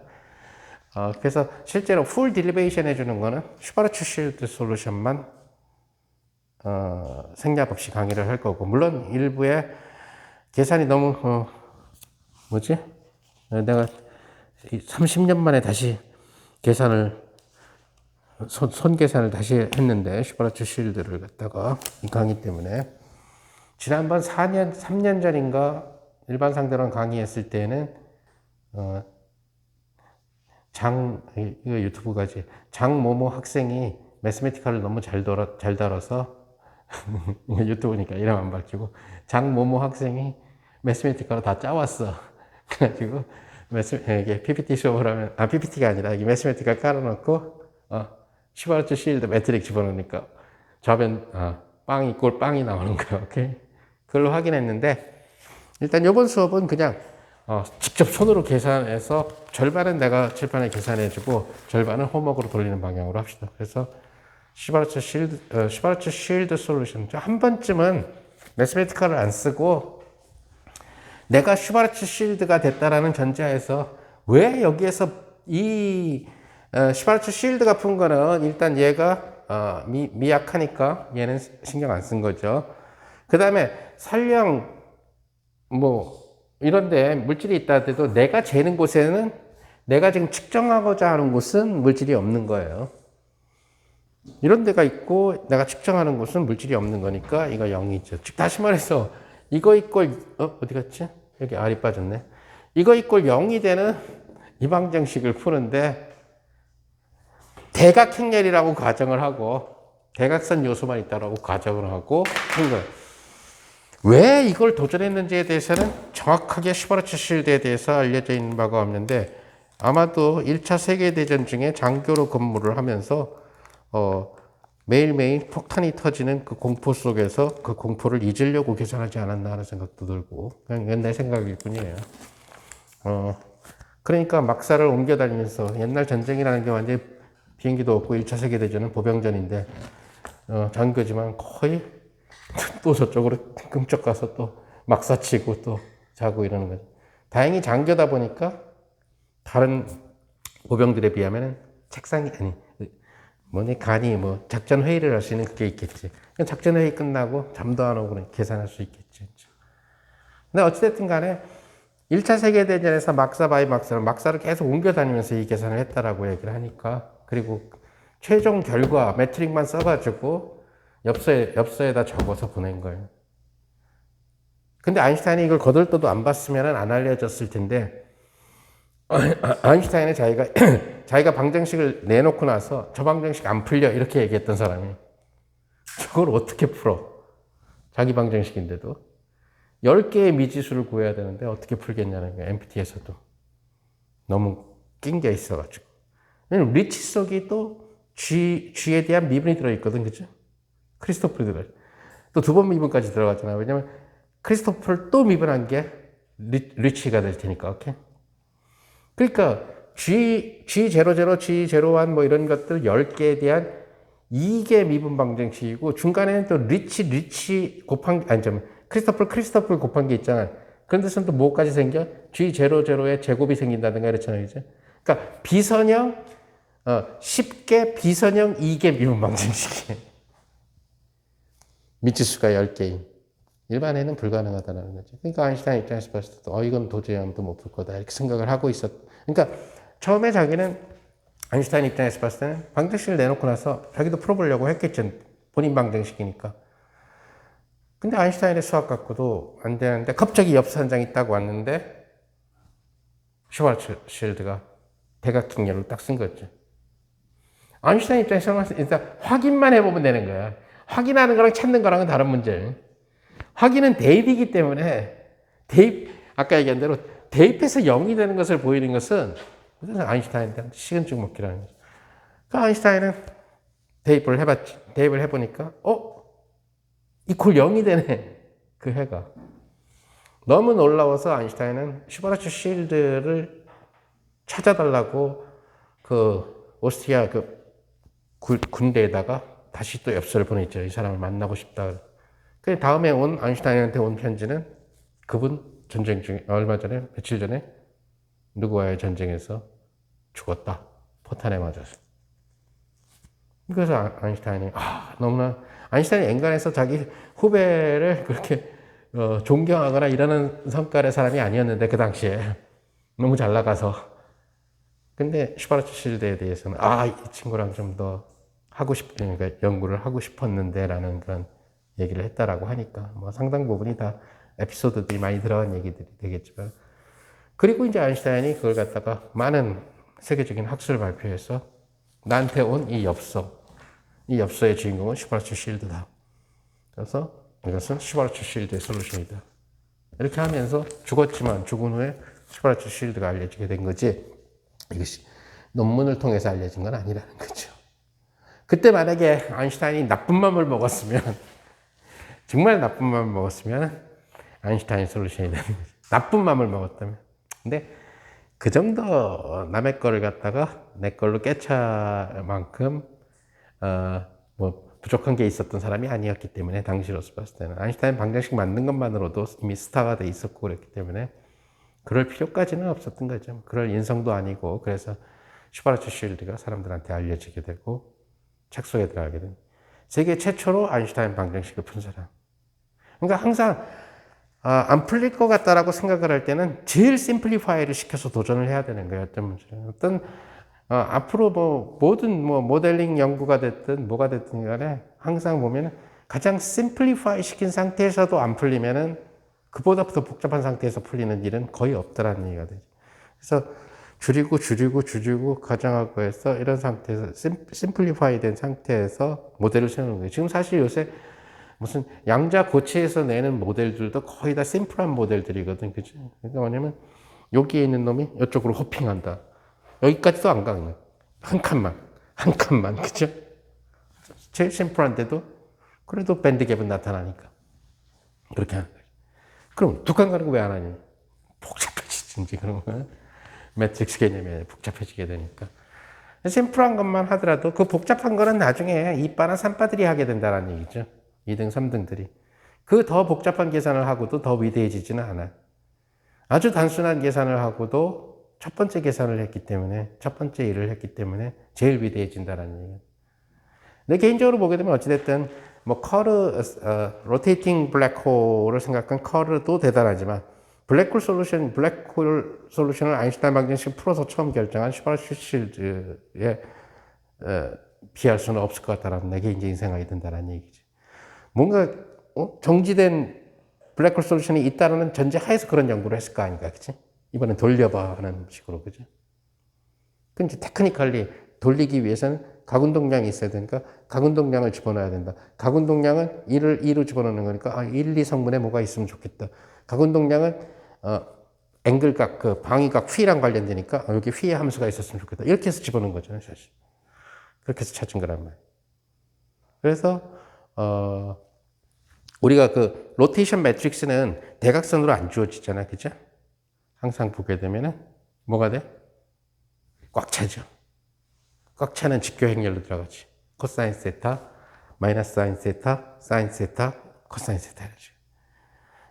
그래서 실제로 풀 딜리베이션 해주는 거는 슈바르츠 실드 솔루션만 생략 없이 강의를 할 거고 물론 일부에 계산이 너무 내가 30년 만에 다시 계산을 손 계산을 다시 했는데 슈바르츠 실드를 갖다가 이 강의 때문에 지난번 3년 전인가 일반 상대론 강의했을 때는 이거 유튜브까지 장모모 학생이 매스메티컬을 너무 잘 다뤄서 유튜브니까 이름 안 밝히고 장모모 학생이 매스메티컬을 다 짜왔어. 그래가지고 이게 PPT 수업을 하면 PPT가 아니라 이게 매스메티컬 깔아놓고 슈바르츠 실드 매트릭 집어넣으니까 좌변 빵이 나오는 거야. 오케이? 그걸로 확인했는데 일단 이번 수업은 그냥 직접 손으로 계산해서 절반은 내가 칠판에 계산해주고 절반은 홈워크로 돌리는 방향으로 합시다. 그래서 슈바르츠 쉴드 솔루션. 한 번쯤은 매스메티컬을 안 쓰고 내가 슈바르츠 쉴드가 됐다라는 전제하에서 왜 여기에서 이 슈바르츠 쉴드가 푼 거는 일단 얘가 미약하니까 얘는 신경 안 쓴 거죠. 그 다음에 설령 뭐 이런데 물질이 있다 해도 내가 재는 곳에는 내가 지금 측정하고자 하는 곳은 물질이 없는 거예요. 이런 데가 있고 내가 측정하는 곳은 물질이 없는 거니까 이거 0이죠. 즉 다시 말해서 이거 이꼴 어디 갔지? 여기 R이 빠졌네. 이거 이꼴 0이 되는 이 방정식을 푸는데 대각 행렬이라고 가정을 하고 대각선 요소만 있다라고 가정을 하고 한 거예요. 왜 이걸 도전했는지에 대해서는 정확하게 슈바르츠 쉴드에 대해서 알려져 있는 바가 없는데 아마도 1차 세계대전 중에 장교로 근무를 하면서 매일매일 폭탄이 터지는 그 공포 속에서 그 공포를 잊으려고 계산하지 않았나 하는 생각도 들고 그냥 내 생각일 뿐이에요. 그러니까 막사를 옮겨 다니면서 옛날 전쟁이라는 게 완전히 비행기도 없고 1차 세계대전은 보병전인데 장교지만 거의 또 저쪽으로 끔쩍 가서 또 막사 치고 또 자고 이러는 거죠. 다행히 장교다 보니까 다른 보병들에 비하면은 책상이 간이 작전 회의를 할 수 있는 그게 있겠지. 작전 회의 끝나고 잠도 안 오고 계산할 수 있겠지. 근데 어찌됐든 간에 1차 세계대전에서 막사 바이 막사를 계속 옮겨 다니면서 이 계산을 했다라고 얘기를 하니까 그리고 최종 결과 매트릭만 써가지고 엽서에다 적어서 보낸 거예요. 근데 아인슈타인이 이걸 거들떠도 안 봤으면 안 알려졌을 텐데 아인슈타인은 자기가 방정식을 내놓고 나서 저 방정식 안 풀려 이렇게 얘기했던 사람이 저걸 어떻게 풀어? 자기 방정식인데도 10개의 미지수를 구해야 되는데 어떻게 풀겠냐는 거예요. MPT에서도 너무 낑겨 있어가지고. 왜냐면 리치 속이 또 G에 대한 미분이 들어있거든, 그죠? 크리스토플이 들어있어. 또 두 번 미분까지 들어가잖아요. 왜냐면 크리스토플 또 미분한 게 리치가 될 테니까, 오케이? 그러니까 G00, G01 뭐 이런 것들 10개에 대한 2개 미분 방정식이고 중간에는 또 리치 곱한 크리스토플 곱한 게 있잖아. 그런 데서는 또 뭐까지 생겨? G00의 제곱이 생긴다든가 이렇잖아요. 이제. 그러니까 비선형 10개 비선형 2개 미분 방정식이에요. 미지수가 10개인. 일반에는 불가능하다는 거죠. 그러니까 아인슈타인 입장에서 봤을 때도 이건 도저히 아무도 못 풀 거다 이렇게 생각을 하고 그러니까 처음에 자기는 아인슈타인 입장에서 봤을 때는 방정식을 내놓고 나서 자기도 풀어보려고 했겠죠. 본인 방정식이니까. 근데 아인슈타인의 수학 갖고도 안 되는데 갑자기 엽서 한 장이 딱 왔는데 슈바르츠 쉴드가 대각특렬을 딱 쓴 거죠. 아인슈타인 입장에서는 일단 확인만 해보면 되는 거야. 확인하는 거랑 찾는 거랑은 다른 문제예요. 확인은 대입이기 때문에 아까 얘기한 대로 대입해서 0이 되는 것을 보이는 것은 아인슈타인한테 식은죽 먹기라는 거죠. 그 아인슈타인은 대입을 해보니까 이퀄 0이 되네. 그 해가. 너무 놀라워서 아인슈타인은 슈바르츠 쉴드를 찾아달라고 그 오스트리아 그 군대에다가 다시 또 엽서를 보냈죠. 이 사람을 만나고 싶다. 그 다음에 아인슈타인한테 온 편지는 그분 전쟁 중에 며칠 전에 누구와의 전쟁에서 죽었다. 포탄에 맞아서. 그래서 아인슈타인이 너무나 아인슈타인이 엔간해서 자기 후배를 그렇게 존경하거나 이러는 성깔의 사람이 아니었는데 그 당시에 너무 잘 나가서 근데 슈바르츠 쉴드에 대해서는 이 친구랑 좀 더 그러니까 연구를 하고 싶었는데 라는 그런 얘기를 했다라고 하니까 뭐 상당 부분이 다 에피소드들이 많이 들어간 얘기들이 되겠지만 그리고 이제 아인슈타인이 그걸 갖다가 많은 세계적인 학술 발표에서 나한테 온 이 엽서의 주인공은 슈바르츠 쉴드다. 그래서 이것은 슈바르츠 쉴드의 솔루션이다. 이렇게 하면서 죽었지만 죽은 후에 슈바르츠 쉴드가 알려지게 된 거지 이것이 논문을 통해서 알려진 건 아니라는 거죠. 그때 만약에 아인슈타인이 나쁜 맘을 먹었으면 정말 나쁜 맘을 먹었으면 아인슈타인 솔루션이 되는 거죠. 나쁜 맘을 먹었다면. 근데 그 정도 남의 거를 갖다가 내 걸로 깨차 만큼 뭐 부족한 게 있었던 사람이 아니었기 때문에 당시로서 봤을 때는 아인슈타인 방정식 만든 것만으로도 이미 스타가 돼 있었고 그랬기 때문에 그럴 필요까지는 없었던 거죠. 그럴 인성도 아니고 그래서 슈바르츠실드가 사람들한테 알려지게 되고 책 속에 들어가게 된 세계 최초로 아인슈타인 방정식을 푼 사람. 그러니까 항상 안 풀릴 것 같다라고 생각을 할 때는 제일 심플리파이를 시켜서 도전을 해야 되는 거예요. 어떤 문제는. 앞으로 모든 모델링 연구가 됐든 뭐가 됐든 간에 항상 보면은 가장 심플리파이 시킨 상태에서도 안 풀리면은 그보다 더 복잡한 상태에서 풀리는 일은 거의 없더라는 얘기가 되죠. 그래서 줄이고 가정하고 해서 이런 상태에서 심플리파이 된 상태에서 모델을 세우는 거예요. 지금 사실 요새 무슨 양자 고체에서 내는 모델들도 거의 다 심플한 모델들이거든. 그죠? 그러니까 뭐냐면 여기에 있는 놈이 이쪽으로 호핑한다. 여기까지도 안 가는 한 칸만. 그죠? 제일 심플한데도 그래도 밴드갭은 나타나니까. 그렇게 하는 거예요. 그럼 두 칸 가는 거 왜 안 하니? 복잡해지든지 그런 거. 매트릭스 개념이 복잡해지게 되니까. 심플한 것만 하더라도 그 복잡한 거는 나중에 2바나 3바들이 하게 된다는 얘기죠. 2등, 3등들이. 그 더 복잡한 계산을 하고도 더 위대해지지는 않아요. 아주 단순한 계산을 하고도 첫 번째 계산을 했기 때문에, 첫 번째 일을 했기 때문에 제일 위대해진다는 얘기예요. 근데 개인적으로 보게 되면 어찌됐든, 로테이팅 블랙홀을 생각한 커르도 대단하지만, 블랙홀 솔루션을 아인슈타인 방정식 풀어서 처음 결정한 슈바르츠실드에 비할 수는 없을 것 같다라는 내 개인적인 생각이 든다는 얘기지. 뭔가 정지된 블랙홀 솔루션이 있다는 전제 하에서 그런 연구를 했을 거 아닌가, 그치? 이번엔 돌려봐 하는 식으로, 그죠? 그 이제 테크니컬리 돌리기 위해서는 각운동량이 있어야 되니까 각운동량을 집어넣어야 된다. 각운동량은 1을 2로 집어넣는 거니까 1, 2 성분에 뭐가 있으면 좋겠다. 각운동량은 앵글각, 그 방위각 P랑 관련되니까 여기 P의 함수가 있었으면 좋겠다. 이렇게 해서 집어넣은 거잖아요, 사실. 그렇게 해서 찾은 거란 말이에요. 그래서 우리가 그 로테이션 매트릭스는 대각선으로 안 주어지잖아요, 그죠? 항상 보게 되면은 뭐가 돼? 꽉 차죠. 꽉 차는 직교 행렬로 들어가지. 코사인 세타, 마이너스 사인 세타, 사인 세타, 코사인 세타 이러죠.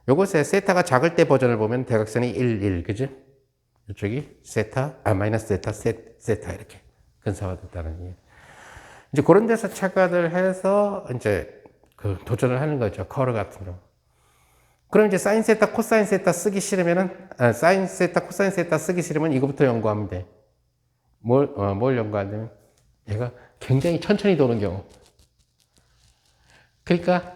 요것에 세타가 작을 때 버전을 보면 대각선이 1, 1, 그죠? 이쪽이 세타, 마이너스 세타, 세타 이렇게 근사가 됐다는 얘기예요. 이제 그런 데서 착안을 해서 이제 그 도전을 하는 거죠. 커르 같은 경우. 그럼 이제 사인 세타, 코사인 세타 쓰기 싫으면은, 사인 세타, 코사인 세타 쓰기 싫으면 이거부터 연구하면 돼. 뭘 연구하냐면, 얘가 굉장히 천천히 도는 경우. 그러니까,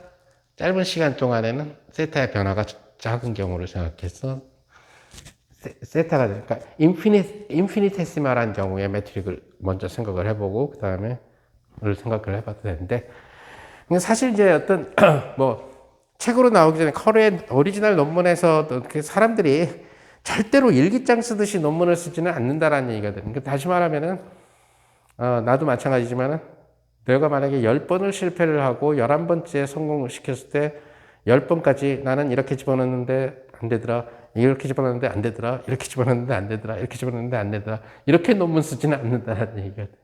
짧은 시간 동안에는 세타의 변화가 작은 경우를 생각해서, 세타가, 그러니까, 인피니테시말한 경우의 매트릭을 먼저 생각을 해보고, 그 다음에, 를 생각을 해봐도 되는데, 사실 이제 어떤, 책으로 나오기 전에 커르의 오리지널 논문에서 사람들이 절대로 일기장 쓰듯이 논문을 쓰지는 않는다라는 얘기거든요. 그러니까 다시 말하면은, 나도 마찬가지지만은, 내가 만약에 10번을 실패를 하고 11번째 성공을 시켰을 때 10번까지 나는 이렇게 집어넣는데 안 되더라. 이렇게 집어넣는데 안 되더라. 이렇게 집어넣는데 안 되더라. 이렇게 집어넣는데 안 되더라. 이렇게 논문 쓰지는 않는다라는 얘기거든요.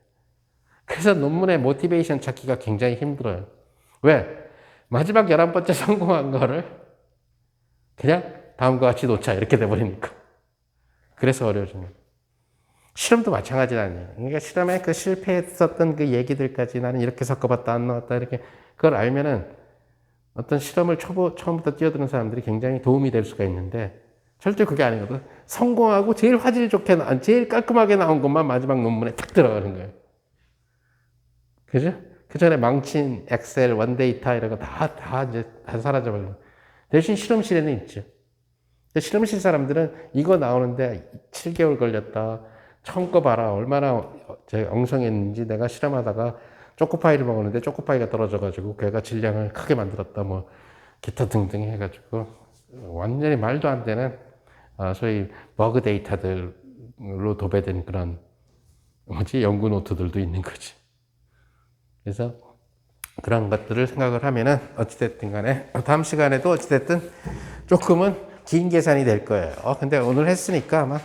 그래서 논문의 모티베이션 찾기가 굉장히 힘들어요. 왜? 마지막 11번째 성공한 거를 그냥 다음과 같이 놓자 이렇게 돼버리니까. 그래서 어려워지는 거예요. 실험도 마찬가지라는. 그러니까 실험에 그 실패했었던 그 얘기들까지 나는 이렇게 섞어봤다 안 나왔다 이렇게 그걸 알면은 어떤 실험을 처음부터 뛰어드는 사람들이 굉장히 도움이 될 수가 있는데 절대 그게 아니거든. 성공하고 제일 화질 좋게 제일 깔끔하게 나온 것만 마지막 논문에 탁 들어가는 거예요. 그죠? 그 전에 망친 엑셀, 원데이터 이런 거 다 이제 다 사라져버려요. 대신 실험실에는 있죠. 실험실 사람들은 이거 나오는데 7개월 걸렸다. 처음 거 봐라. 얼마나 엉성했는지 내가 실험하다가 초코파이를 먹었는데 초코파이가 떨어져가지고 걔가 질량을 크게 만들었다. 기타 등등 해가지고 완전히 말도 안 되는 소위 버그 데이터들로 도배된 그런 연구 노트들도 있는 거지. 그래서 그런 것들을 생각을 하면은 어찌됐든 간에 다음 시간에도 어찌됐든 조금은 긴 계산이 될 거예요. 근데 오늘 했으니까 아마